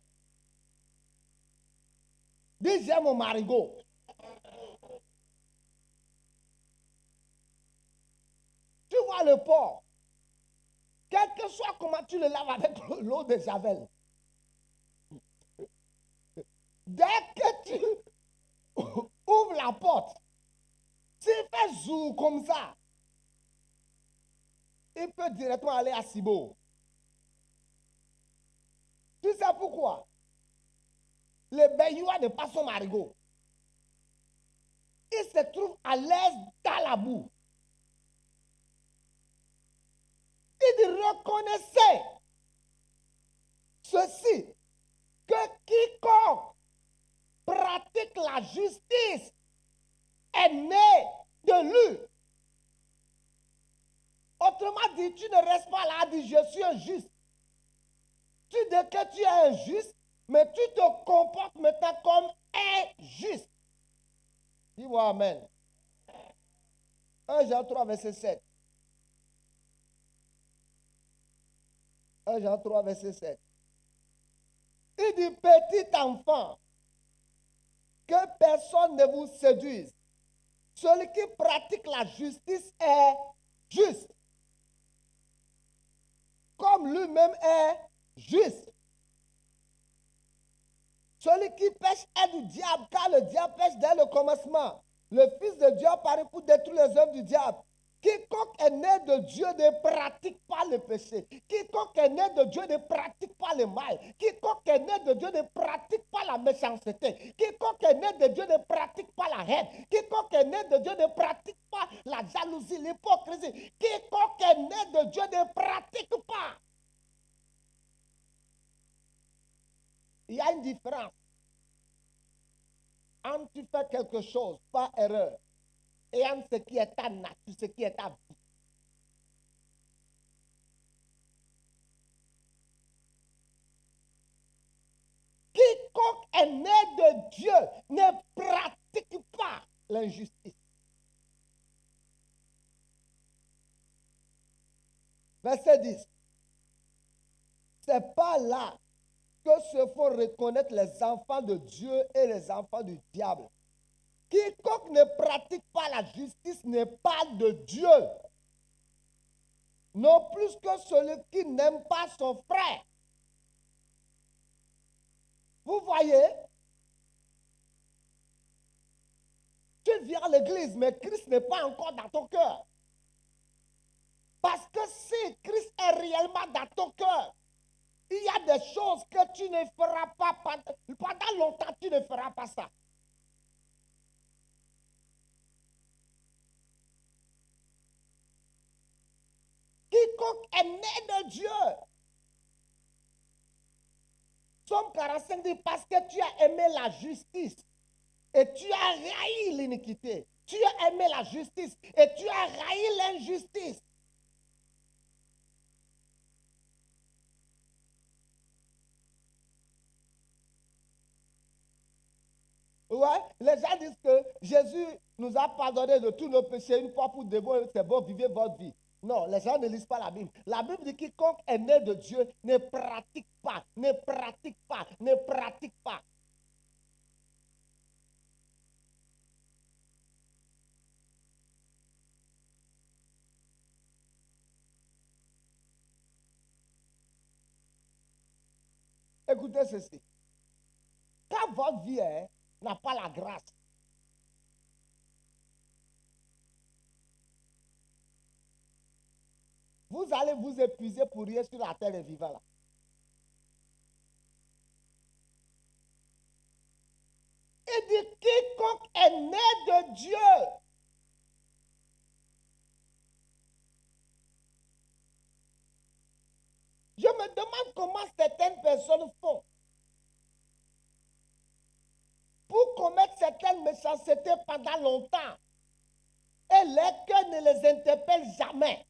Dis, j'aime mon marigot. Tu vois le porc. Quel que soit comment tu le laves avec l'eau de Javel. Dès que tu ouvres la porte, s'il fait jour comme ça, il peut directement aller à Cibo. Tu sais pourquoi? Le baignoire n'est pas son marigot. Il se trouve à l'aise dans la boue. Il dit, reconnaissez ceci, que quiconque pratique la justice est né de lui. Autrement dit, tu ne restes pas là, dis je suis injuste. Tu dis que tu es injuste, mais tu te comportes maintenant comme injuste. Dis-moi amen. 1 Jean 3, verset 7. 1 Jean 3, verset 7. Il dit, petit enfant, que personne ne vous séduise. Celui qui pratique la justice est juste, comme lui-même est juste. Celui qui pêche est du diable, car le diable pêche dès le commencement. Le Fils de Dieu apparaît pour détruire les œuvres du diable. Quiconque est né de Dieu ne pratique pas le péché. Quiconque est né de Dieu ne pratique pas le mal. Quiconque est né de Dieu ne pratique pas la méchanceté. Quiconque est né de Dieu ne pratique pas la haine. Quiconque est né de Dieu ne pratique pas la jalousie, l'hypocrisie. Quiconque est né de Dieu ne pratique pas. Il y a une différence entre tu fais quelque chose par erreur et entre ce qui est ta nature, ce qui est ta vie. Quiconque est né de Dieu ne pratique pas l'injustice. Verset 10. C'est pas là que se font reconnaître les enfants de Dieu et les enfants du diable. Quiconque ne pratique pas la justice n'est pas de Dieu. Non plus que celui qui n'aime pas son frère. Vous voyez? Tu viens à l'église, mais Christ n'est pas encore dans ton cœur. Parce que si Christ est réellement dans ton cœur, il y a des choses que tu ne feras pas pendant longtemps, tu ne feras pas ça. Quiconque est né de Dieu. Somme 45 dit parce que tu as aimé la justice et tu as raillé l'iniquité. Tu as aimé la justice et tu as raillé l'injustice. Ouais, les gens disent que Jésus nous a pardonné de tous nos péchés une fois pour de bon, c'est bon, vivez votre vie. Non, les gens ne lisent pas la Bible. La Bible dit quiconque est né de Dieu ne pratique pas, ne pratique pas, ne pratique pas. Écoutez ceci. Quand votre vie n'a pas la grâce, vous allez vous épuiser pour rien sur la terre des vivants là. Il dit quiconque est né de Dieu. Je me demande comment certaines personnes font pour commettre certaines méchancetés pendant longtemps. Et les cœurs ne les interpellent jamais.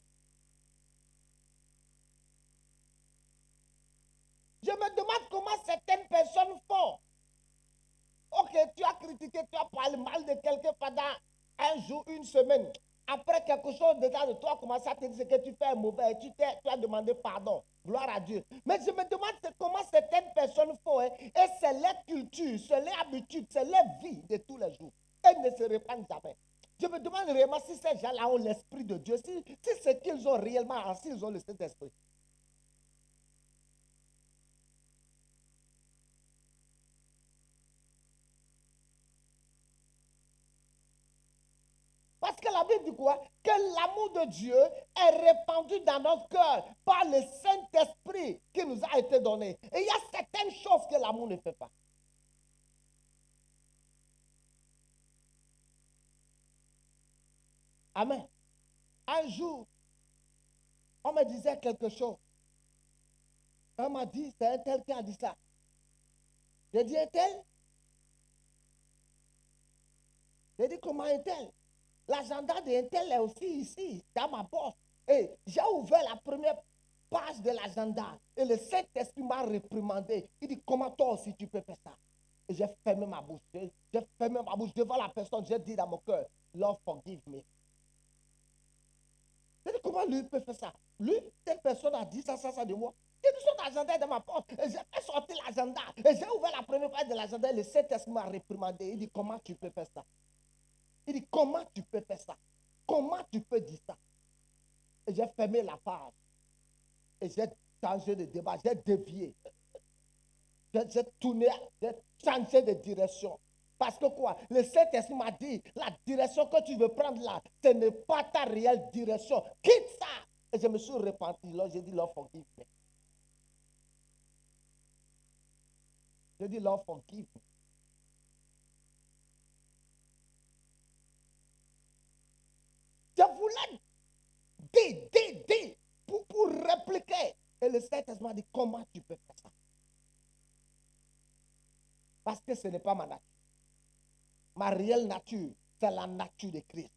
Je me demande comment certaines personnes font. Ok, tu as critiqué, tu as parlé mal de quelqu'un pendant un jour, une semaine. Après quelque chose dedans de toi commence à te dire que tu fais un mauvais, tu as demandé pardon. Gloire à Dieu. Mais je me demande comment certaines personnes font. Et c'est leur culture, c'est leur habitude, c'est leur vie de tous les jours. Elles ne se répandent jamais. Je me demande réellement si ces gens-là ont l'Esprit de Dieu, si ce qu'ils ont réellement, s'ils ont le Saint-Esprit. Parce que la Bible dit quoi? Que l'amour de Dieu est répandu dans notre cœur par le Saint-Esprit qui nous a été donné. Et il y a certaines choses que l'amour ne fait pas. Amen. Un jour, on me disait quelque chose. On m'a dit, c'est un tel qui a dit ça. J'ai dit, un tel? J'ai dit, comment un tel? L'agenda d'un tel est aussi ici, dans ma poche. Et j'ai ouvert la première page de l'agenda. Et le Saint-Esprit m'a réprimandé. Il dit, comment toi aussi tu peux faire ça? Et j'ai fermé ma bouche. J'ai fermé ma bouche devant la personne. J'ai dit dans mon cœur, Lord, forgive me. J'ai dit, comment lui peut faire ça? Lui, cette personne a dit ça de moi. J'ai dit, son agenda est dans ma poche. Et j'ai fait sortir l'agenda. Et j'ai ouvert la première page de l'agenda. Et le Saint-Esprit m'a réprimandé. Il dit, comment tu peux faire ça? Il dit, comment tu peux faire ça? Comment tu peux dire ça? Et j'ai fermé la page. Et j'ai changé de débat. J'ai dévié. J'ai tourné, j'ai changé de direction. Parce que quoi? Le Saint-Esprit m'a dit, la direction que tu veux prendre là, ce n'est pas ta réelle direction. Quitte ça. Et je me suis repenti. Là, j'ai dit, Lord, forgive me. J'ai dit, Lord, forgive me. Je voulais dire pour répliquer. Et le Saint-Esprit m'a dit, comment tu peux faire ça? Parce que ce n'est pas ma nature. Ma réelle nature, c'est la nature de Christ.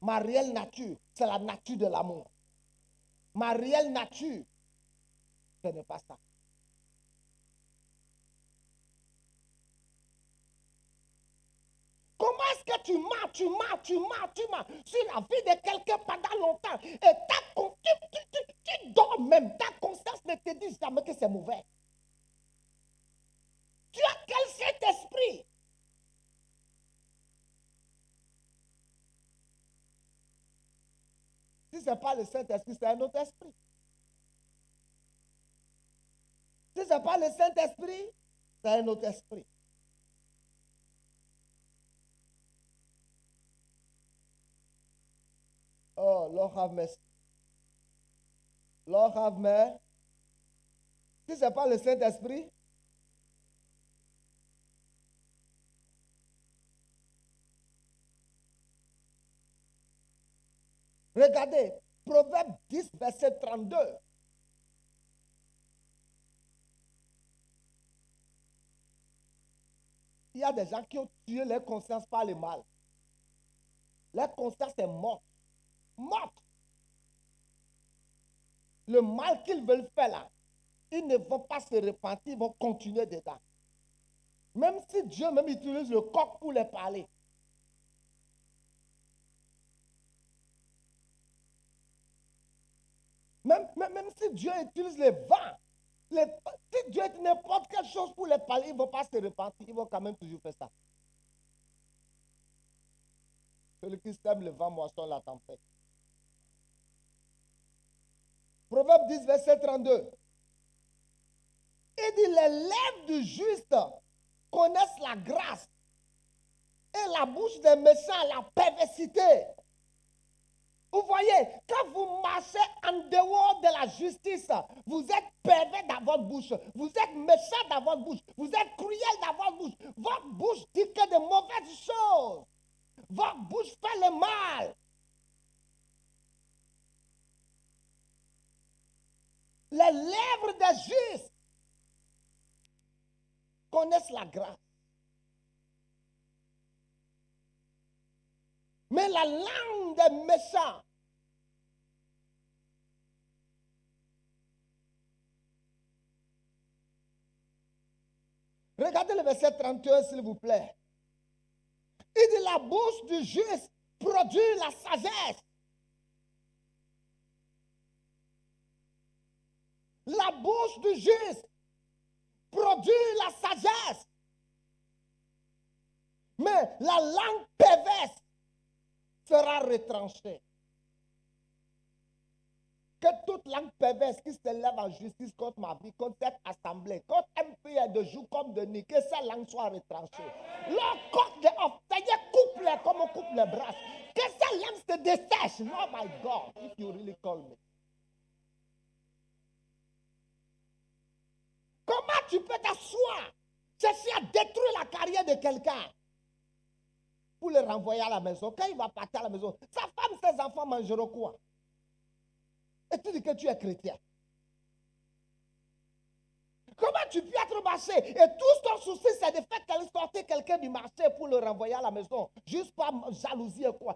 Ma réelle nature, c'est la nature de l'amour. Ma réelle nature, ce n'est pas ça. Comment est-ce que tu marches sur la vie de quelqu'un pendant longtemps et tu dors même, ta conscience ne te dit jamais que c'est mauvais. Tu as quel Saint-Esprit? Si ce n'est pas le Saint-Esprit, c'est un autre esprit. Si ce n'est pas le Saint-Esprit, c'est un autre esprit. Oh, Lord have mercy. Lord have mercy. Si ce n'est pas le Saint-Esprit, regardez, Proverbe 10, verset 32. Il y a des gens qui ont tué leur conscience par le mal. Leur conscience est morte. Morte. Le mal qu'ils veulent faire là, ils ne vont pas se repentir, ils vont continuer dedans. Même si Dieu même utilise le coq pour les parler. Même si Dieu utilise le vent, si Dieu utilise n'importe quelle chose pour les parler, ils ne vont pas se repentir, ils vont quand même toujours faire ça. Celui qui sème le vent moissonne la tempête. Proverbe 10, verset 32. Il dit, les lèvres du juste connaissent la grâce et la bouche des méchants la perversité. Vous voyez, quand vous marchez en dehors de la justice, vous êtes pervers dans votre bouche, vous êtes méchant dans votre bouche, vous êtes cruel dans votre bouche. Votre bouche dit que de mauvaises choses. Votre bouche fait le mal. Les lèvres des justes connaissent la grâce. Mais la langue des méchants regardez le verset 31 s'il vous plaît. Il dit la bouche du juste produit la sagesse. La bouche du juste produit la sagesse. Mais la langue perverse sera retranchée. Que toute langue perverse qui se lève en justice contre ma vie, contre cette assemblée, contre un pays de jour comme de nuit, que sa langue soit retranchée. Le coq de Ophélie coupe-les comme on coupe les bras. Que sa langue se dessèche. Oh my God, if you really call me. Comment tu peux t'asseoir, chercher à détruire la carrière de quelqu'un pour le renvoyer à la maison? Quand il va partir à la maison, sa femme, ses enfants mangeront quoi? Et tu dis que tu es chrétien. Comment tu peux être marché et tout ton souci c'est de faire sortir quelqu'un du marché pour le renvoyer à la maison, juste par jalousie et quoi?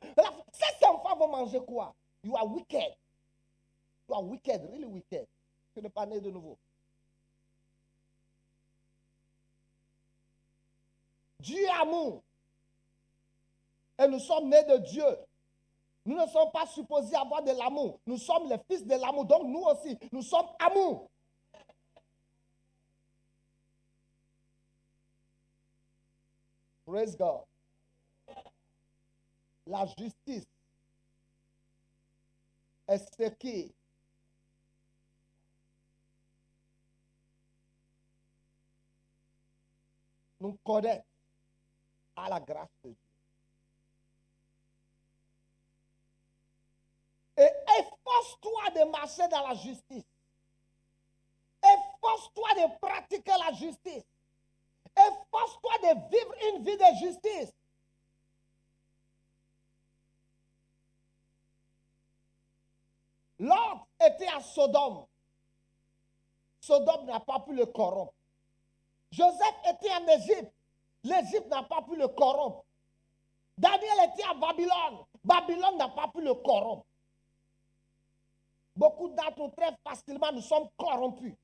Ces enfants vont manger quoi? You are wicked. You are wicked, really wicked. Tu n'es pas né de nouveau. Dieu est amour. Et nous sommes nés de Dieu. Nous ne sommes pas supposés avoir de l'amour. Nous sommes les fils de l'amour. Donc nous aussi, nous sommes amour. Praise God. La justice est ce qui nous connecte à la grâce de Dieu. Et efforce-toi de marcher dans la justice. Efforce-toi de pratiquer la justice. Efforce-toi de vivre une vie de justice. Lot était à Sodome. Sodome n'a pas pu le corrompre. Joseph était en Égypte. L'Égypte n'a pas pu le corrompre. Daniel était à Babylone. Babylone n'a pas pu le corrompre. Beaucoup d'entre nous, très facilement, nous sommes corrompus.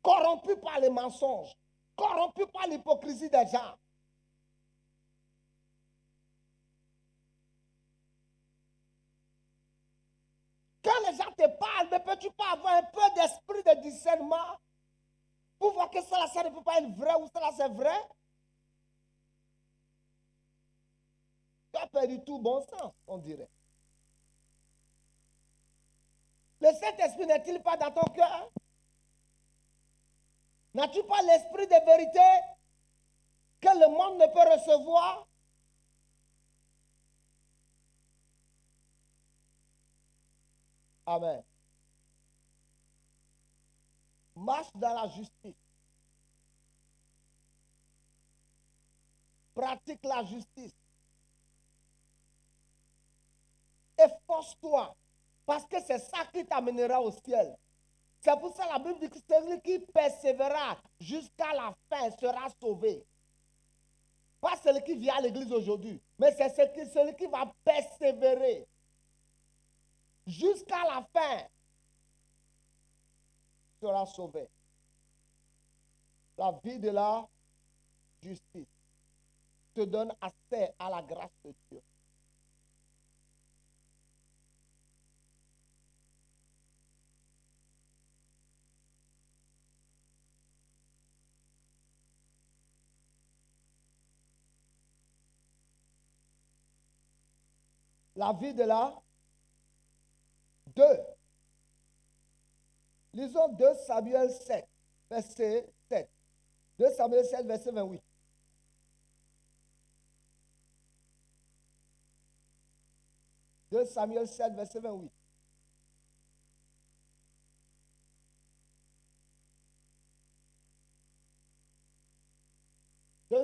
Corrompus par les mensonges. Corrompus par l'hypocrisie des gens. Quand les gens te parlent, ne peux-tu pas avoir un peu d'esprit de discernement pour voir que cela, ça ne peut pas être vrai ou cela, c'est vrai? Tu as perdu tout bon sens, on dirait. Le Saint-Esprit n'est-il pas dans ton cœur? N'as-tu pas l'esprit de vérité que le monde ne peut recevoir? Amen. Marche dans la justice. Pratique la justice. Efforce-toi, parce que c'est ça qui t'amènera au ciel. C'est pour ça que la Bible dit que celui qui persévérera jusqu'à la fin sera sauvé. Pas celui qui vient à l'église aujourd'hui, mais c'est celui qui va persévérer jusqu'à la fin sera sauvé. La vie de la justice te donne accès à la grâce de Dieu. La vie de la 2. Lisons 2 Samuel 7, verset 7. 2 Samuel 7, verset 28. Samuel 7, verset 28.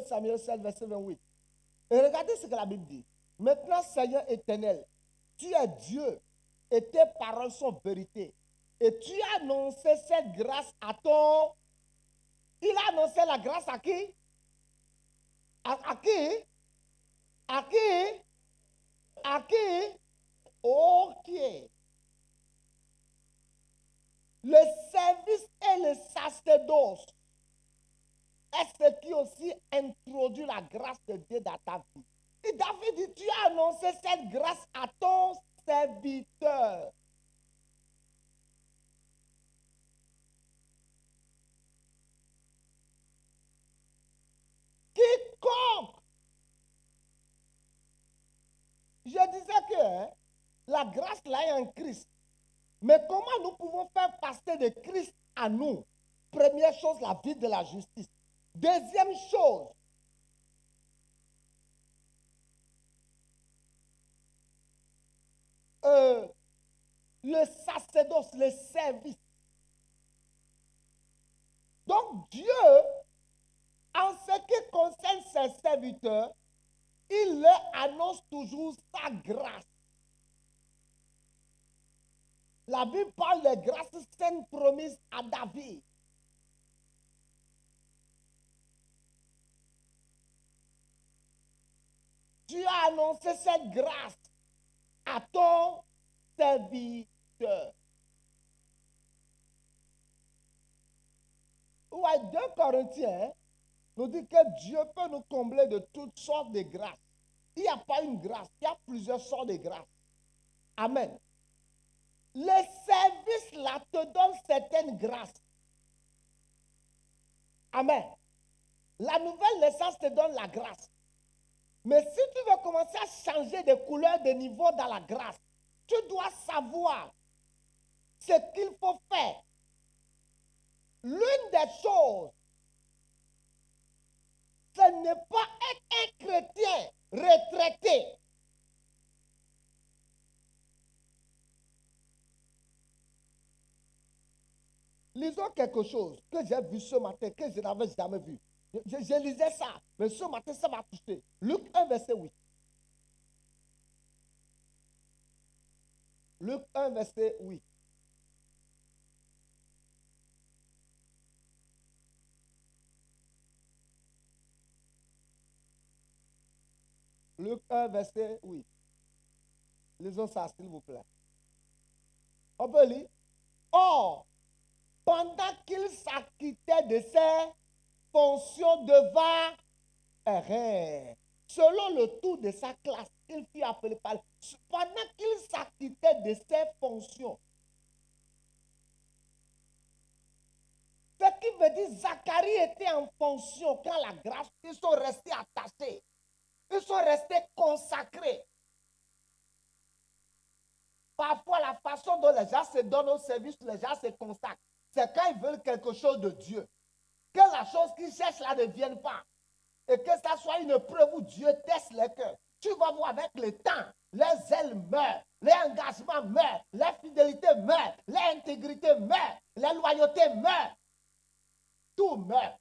Samuel 7, verset 28. Et regardez ce que la Bible dit. Maintenant, Seigneur éternel, tu es Dieu et tes paroles sont vérité. Et tu as annoncé cette grâce à ton... Il a annoncé la grâce à qui? À qui? À qui? À qui? Ok. Le service et le sacerdoce est ce qui aussi introduit la grâce de Dieu dans ta vie. Et David dit, tu as annoncé cette grâce à ton serviteur. Quiconque. Je disais que la grâce là est en Christ. Mais comment nous pouvons faire passer de Christ à nous? Première chose, la vie de la justice. Deuxième chose, le sacerdoce, le service. Donc Dieu, en ce qui concerne ses serviteurs, il leur annonce toujours sa grâce. La Bible parle de grâce sainte promise à David. Tu as annoncé cette grâce à ton serviteur. Ouais, 2 Corinthiens nous dit que Dieu peut nous combler de toutes sortes de grâces. Il n'y a pas une grâce, il y a plusieurs sortes de grâces. Amen. Le service là te donne certaines grâces. Amen. La nouvelle naissance te donne la grâce. Mais si tu veux commencer à changer de couleur, de niveau dans la grâce, tu dois savoir ce qu'il faut faire. L'une des choses, ce n'est pas être un chrétien retraité. Lisons quelque chose que j'ai vu ce matin, que je n'avais jamais vu. Je lisais ça, mais ce matin, ça m'a touché. Luc 1, verset 8. Luc 1, verset 8. Luc 1, verset 8. Lisons ça, s'il vous plaît. On peut lire. Or, pendant qu'il s'acquittait de ses fonctions devant selon le tour de sa classe, il fut appelé par... Pendant qu'il s'acquittait de ses fonctions. Ce qui veut dire Zacharie était en fonction quand la grâce, ils sont restés attachés. Ils sont restés consacrés. Parfois, la façon dont les gens se donnent au service, les gens se consacrent. C'est quand ils veulent quelque chose de Dieu. Que la chose qu'ils cherchent là ne vienne pas. Et que ça soit une preuve où Dieu teste les cœurs. Tu vas voir avec le temps, les ailes meurent. les engagements meurent, les fidélités meurent, l'intégrité meurt, les loyautés meurent. Tout meurt.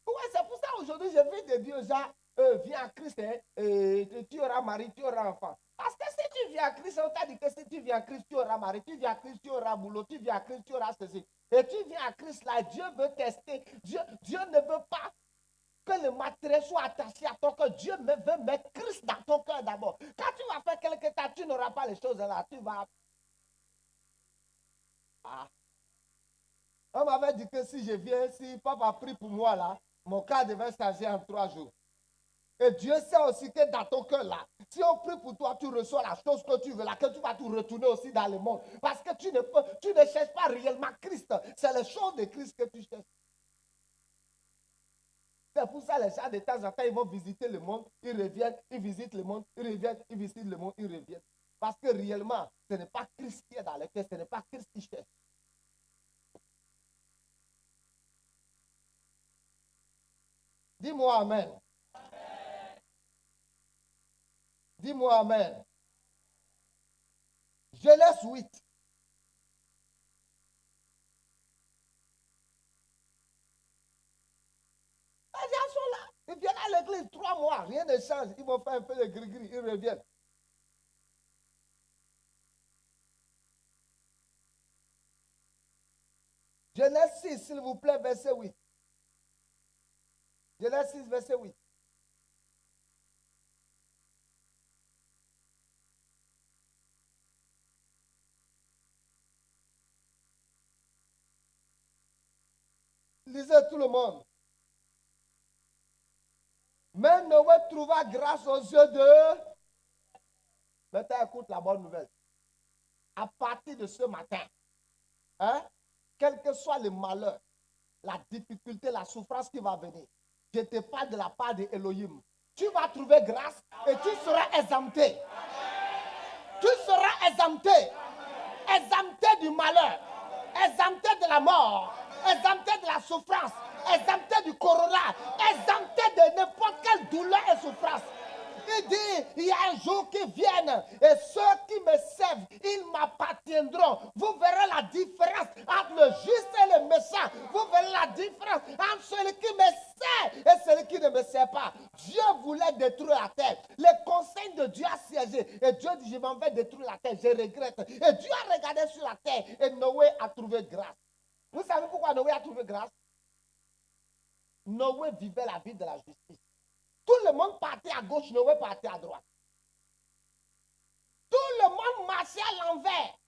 Ouais, c'est pour ça aujourd'hui, je vais te dire aux gens, viens à Christ, tu auras mari, tu auras enfant. Parce que si tu viens à Christ, on t'a dit que si tu viens à Christ, tu auras mari, tu viens à Christ, tu auras boulot, tu viens à Christ, tu auras ceci. Et tu viens à Christ là, Dieu veut tester. Dieu ne veut pas que le matériel soit attaché à ton cœur. Dieu veut mettre Christ dans ton cœur d'abord. Quand tu vas faire quelque chose, tu n'auras pas les choses là. Tu vas... Ah. On m'avait dit que si je viens, si papa prie pour moi là, mon cas devait changer en 3 jours. Et Dieu sait aussi que dans ton cœur là, si on prie pour toi, tu reçois la chose que tu veux là, que tu vas te retourner aussi dans le monde. Parce que tu ne cherches pas réellement Christ. C'est les choses de Christ que tu cherches. C'est pour ça les gens de temps en temps, ils vont visiter le monde, ils reviennent, ils visitent le monde, ils reviennent, ils visitent le monde, ils reviennent. Parce que réellement, ce n'est pas Christ qui est dans le cœur, ce n'est pas Christ qui cherche. Dis-moi Amen. Dis-moi Amen. Genèse 8. Les gens sont là. Ils viennent à l'église 3 mois, rien ne change. Ils vont faire un peu de gris-gris, ils reviennent. Genèse 6, s'il vous plaît, verset 8. Genèse 6, verset 8. Lisez tout le monde. Mais Noé trouva grâce aux yeux de... Maintenant, écoute la bonne nouvelle. À partir de ce matin, hein, quel que soit le malheur, la difficulté, la souffrance qui va venir, je te parle de la part de Elohim. Tu vas trouver grâce et tu seras exempté. Tu seras exempté. Exempté du malheur. Exempté de la mort. Exempté de la souffrance. Exempté du corona. Exempté de n'importe quelle douleur et souffrance. Il dit, il y a un jour qui vienne et ceux qui me servent, ils m'appartiendront. Vous verrez la différence entre le juste et le méchant. Vous verrez la différence entre celui qui me sert et celui qui ne me sert pas. Dieu voulait détruire la terre. Le conseil de Dieu a siégé et Dieu dit, je m'en vais détruire la terre. Je regrette. Et Dieu a regardé sur la terre et Noé a trouvé grâce. Vous savez pourquoi Noé a trouvé grâce? Noé vivait la vie de la justice. Tout le monde partait à gauche, Noé partait à droite. Tout le monde marchait à l'envers.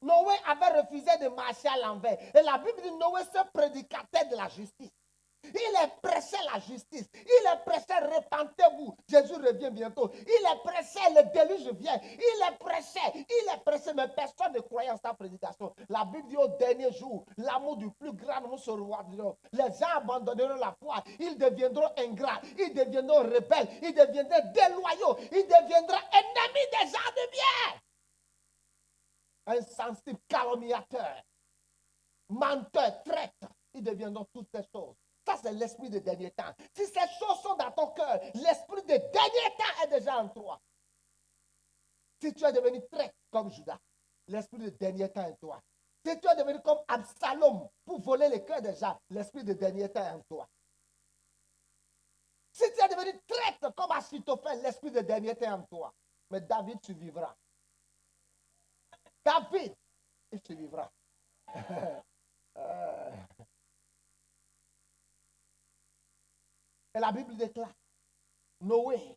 Noé avait refusé de marcher à l'envers. Et la Bible dit Noé se prédicateur de la justice. Il est prêché la justice. Il est prêché repentez-vous. Jésus revient bientôt. Il est prêché le déluge vient. Il est prêché, mais personne ne croyait en sa prédication. La Bible dit au dernier jour, l'amour du plus grand nous se regarderont. Les gens abandonneront la foi. Ils deviendront ingrats. Ils deviendront rebelles. Ils deviendront déloyaux. Ils deviendront ennemis des gens de bien. Insensibles, calomniateurs, menteurs, traîtres. Ils deviendront toutes ces choses. Ça, c'est l'esprit des derniers temps. Si ces choses sont dans ton cœur, l'esprit des derniers temps est déjà en toi. Si tu es devenu traître comme Judas, l'esprit des derniers temps est en toi. Si tu es devenu comme Absalom pour voler les cœurs des gens, l'esprit des derniers temps est en toi. Si tu es devenu traître comme Achitophel, l'esprit des derniers temps est en toi. Mais David survivra. David, il survivra. Et la Bible déclare, Noé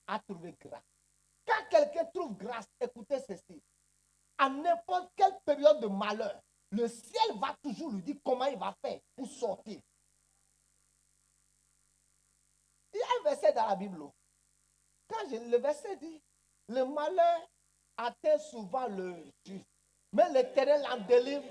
a trouvé grâce. Quand quelqu'un trouve grâce, écoutez ceci. À n'importe quelle période de malheur, le ciel va toujours lui dire comment il va faire pour sortir. Il y a un verset dans la Bible. Le verset dit, le malheur atteint souvent le juste, mais l'Éternel en délivre.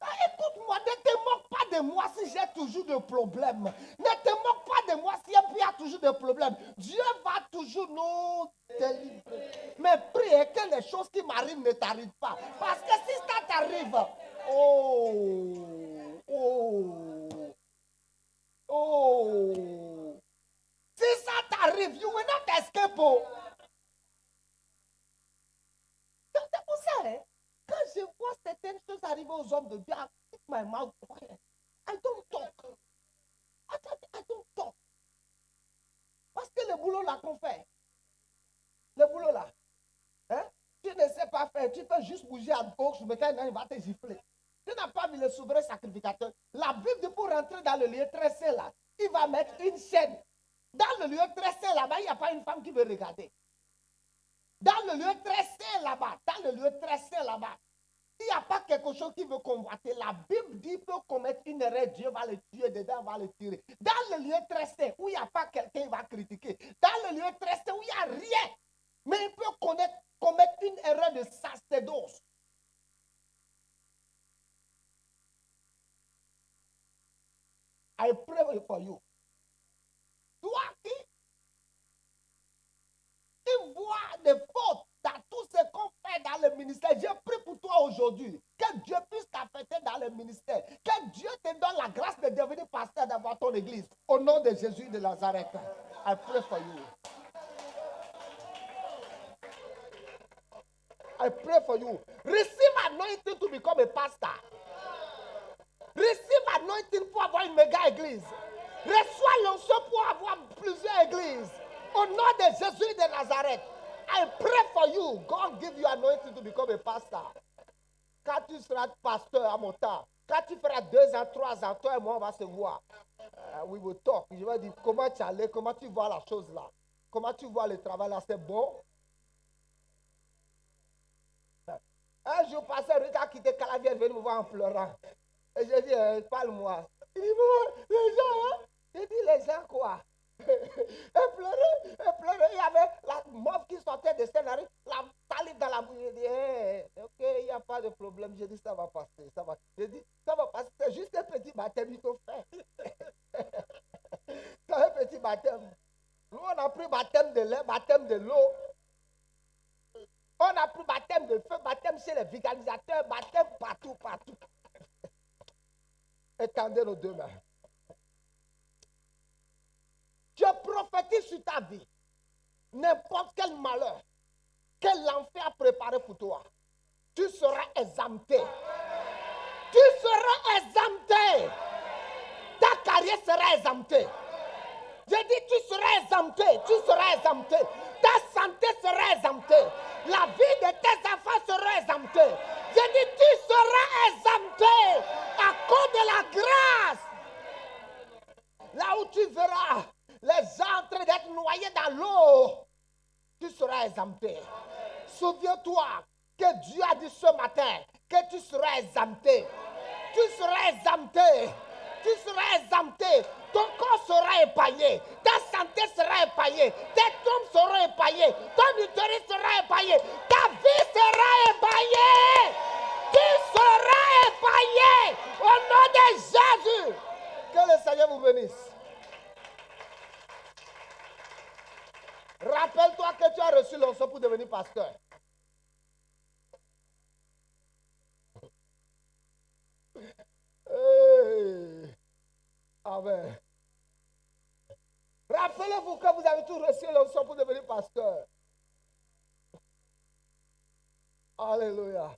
Écoute-moi, ne te moque pas de moi si j'ai toujours des problèmes. Ne te moque pas de moi si il y a toujours des problèmes. Dieu va toujours nous délivrer. Mais prie que les choses qui m'arrivent ne t'arrivent pas. Parce que si ça t'arrive, si ça t'arrive, arrive, you will not escape. Oh. C'est pour ça, hein, quand je vois certaines choses arriver aux hommes de Dieu, I keep my mouth quiet. I don't talk. I don't talk. Parce que le boulot là qu'on fait, le boulot là, hein, tu ne sais pas faire, tu peux juste bouger à gauche, mais quand il va te gifler. Tu n'as pas vu le souverain sacrificateur. La Bible dit pour rentrer dans le lieu très saint là, il va mettre une chaîne. Dans le lieu très saint là-bas, il n'y a pas une femme qui veut regarder. Dans le lieu très saint là-bas, il n'y a pas quelque chose qui veut convoiter. La Bible dit qu'il peut commettre une erreur, Dieu va le tuer, dedans va le tirer. Dans le lieu très saint, où il n'y a pas quelqu'un qui va critiquer. Dans le lieu très saint, où il n'y a rien. Mais il peut commettre une erreur de sacerdoce. I pray for you. Toi qui vois des fautes dans tout ce qu'on fait dans le ministère, je prie pour toi aujourd'hui. Que Dieu puisse t'affecter dans le ministère. Que Dieu te donne la grâce de devenir pasteur d'avoir ton église. Au nom de Jésus de Nazareth. I pray for you. I pray for you. Receive anointing to become a pastor. Receive anointing pour avoir une méga église. Reçois l'onction pour avoir plusieurs églises. Au nom de Jésus de Nazareth. I pray for you. God give you anointing to become a pastor. Quand tu seras pasteur à mon temps, quand tu feras 2 ans, 3 ans, toi et moi, on va se voir. We will talk. Je vais dire comment tu allais, comment tu vois la chose là. Comment tu vois le travail là, c'est bon. Un jour, pasteur Rick a quitté Calavier, il est venu me voir en pleurant. Et j'ai dit, parle-moi. Il dit, les gens, hein? J'ai dit, les gens quoi? Elle pleurait. Il y avait la mauve qui sortait de scénario, la salive dans la bouche. J'ai dit, hey, ok, il n'y a pas de problème. J'ai dit, ça va passer. J'ai dit, ça va passer. C'est juste un petit baptême, il te fait. C'est un petit baptême. Nous, on a pris baptême de lait, baptême de l'eau. On a pris baptême de feu, baptême chez les vulgarisateurs, baptême partout. Étendez nos 2 mains. Je prophétise sur ta vie. N'importe quel malheur que l'enfer a préparé pour toi, tu seras exempté. Tu seras exempté. Ta carrière sera exemptée. J'ai dit tu seras exempté. Ta santé sera exemptée. La vie de tes enfants sera exemptée. J'ai dit tu seras exempté à cause de la grâce. Là où tu verras les gens en train d'être noyés dans l'eau, tu seras exempté. Souviens-toi que Dieu a dit ce matin que tu seras exempté. Tu seras exempté. Tu seras exempté. Ton corps sera épaillé. Ta santé sera épaillée. Tes tombes seront épaillées. Ton utérus sera épaillé. Ta vie sera épaillée. Tu seras épaillé. Au nom de Jésus. Que le Seigneur vous bénisse. Rappelle-toi que tu as reçu l'onction pour devenir pasteur. Hey. Amen. Rappelez-vous que vous avez tous reçu l'onction pour devenir pasteur. Alléluia.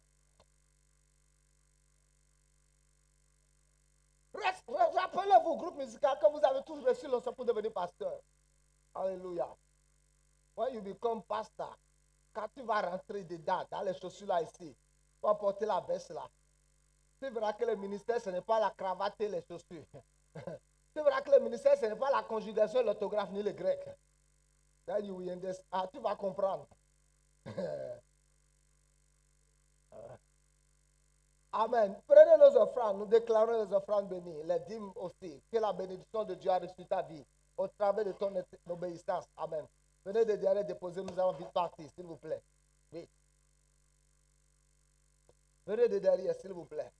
Rappelez-vous, groupe musical, que vous avez tous reçu l'onction pour devenir pasteur. Alléluia. When you become pastor, quand tu vas rentrer dedans, dans les chaussures là ici, tu vas porter la veste là. Tu verras que le ministère, ce n'est pas la cravate et les chaussures. Tu verras que le ministère, ce n'est pas la conjugation, l'orthographe ni le grec. Then you will understand. Ah, tu vas comprendre. Amen. Prenez nos offrandes, nous déclarons les offrandes bénies, les dîmes aussi. Que la bénédiction de Dieu a reçu ta vie au travers de ton obéissance. Amen. Venez de derrière déposer, nous allons vite partir, s'il vous plaît. Oui. Venez de derrière, s'il vous plaît.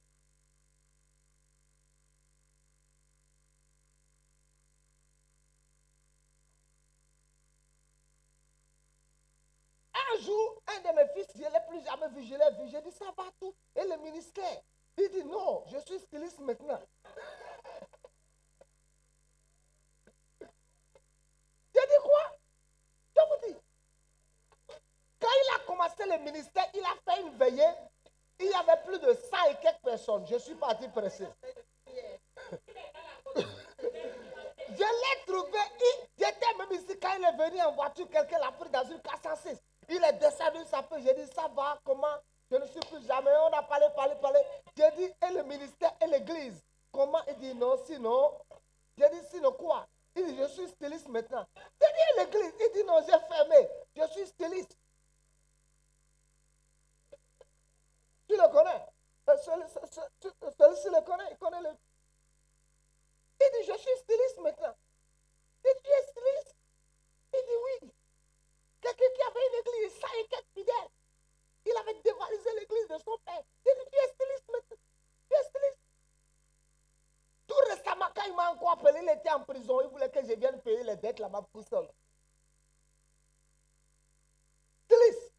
Un jour, un de mes fils, je ne l'ai plus jamais vu, je l'ai vu, j'ai dit ça va tout. Et le ministère, il dit non, je suis styliste maintenant. J'ai dit quoi? le ministère, il a fait une veillée. Il y avait plus de 100 et quelques personnes. Je suis parti pressé. Je l'ai trouvé. J'étais même ici quand il est venu en voiture. Quelqu'un l'a pris dans une 406. Il est descendu, ça peut. J'ai dit, ça va, comment? Je ne suis plus jamais. On a parlé. J'ai dit, et le ministère et l'église? Comment? Il dit, non, sinon. J'ai dit, sinon quoi? Il dit, je suis styliste maintenant. J'ai dit, et l'église? Il dit, non, j'ai fermé. Je suis styliste. Tu le connais? Celui-ci le connaît. Il connaît le. Il dit, je suis styliste maintenant. Il dit, tu es styliste? Il dit, oui. Quelqu'un qui avait une église, 100 et quelques fidèles. Il avait dévalisé l'église de son père. Il dit, tu es styliste maintenant. Tu es styliste. Tout récemment, quand il m'a encore appelé, il était en prison. Il voulait que je vienne payer les dettes là-bas pour seul. Styliste.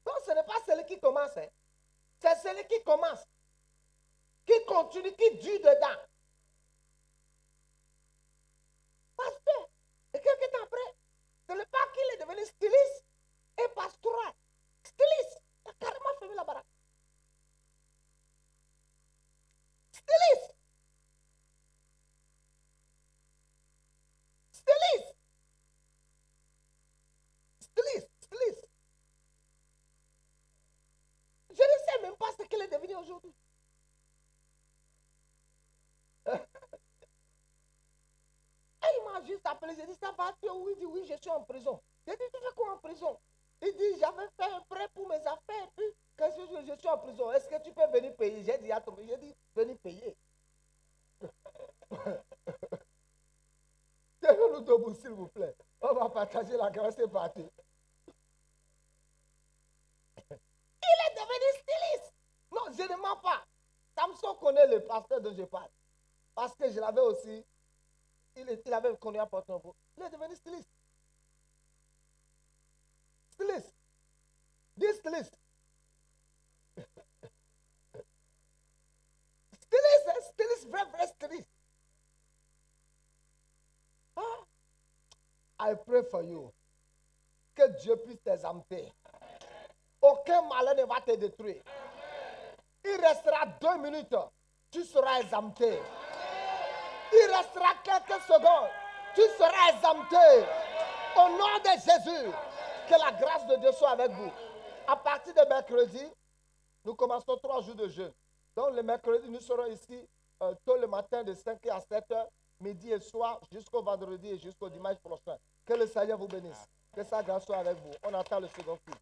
Donc, ce n'est pas celui qui commence. Hein. C'est celui qui commence. Qui continue, qui dure dedans. Pasteur. Et quelques temps après, ce n'est pas qu'il est devenu styliste et pastoral. Styliste. Il a carrément fermé la baraque. Styliste. Styliste. Styliste. Styliste. Je ne sais même pas ce qu'il est devenu aujourd'hui. Et il m'a juste appelé, j'ai dit, ça va, tu es où? Il dit, oui, je suis en prison. J'ai dit, tu fais quoi en prison? Il dit, j'avais fait un prêt pour mes affaires, et puis, qu'est-ce que je suis en prison? Est-ce que tu peux venir payer? J'ai dit, attends, j'ai dit, venir payer. Tenez-nous debout, s'il vous plaît. On va partager la grâce, c'est parti. Il est devenu styliste. Non, je ne mens pas. Samson connaît le pasteur dont je parle. Parce que je l'avais aussi. Il avait connu un porte. Il est devenu styliste. Styliste. Dis styliste. Styliste, styliste, vrai styliste. Ah. I pray for you. Que Dieu puisse t'exempter. Aucun malheur ne va te détruire. Il restera 2 minutes. Tu seras exempté. Il restera quelques secondes. Tu seras exempté. Au nom de Jésus. Que la grâce de Dieu soit avec vous. À partir de mercredi, nous commençons 3 jours de jeûne. Donc le mercredi, nous serons ici tôt le matin de 5h à 7h, midi et soir, jusqu'au vendredi et jusqu'au dimanche prochain. Que le Seigneur vous bénisse. Que sa grâce soit avec vous. On attend le second film.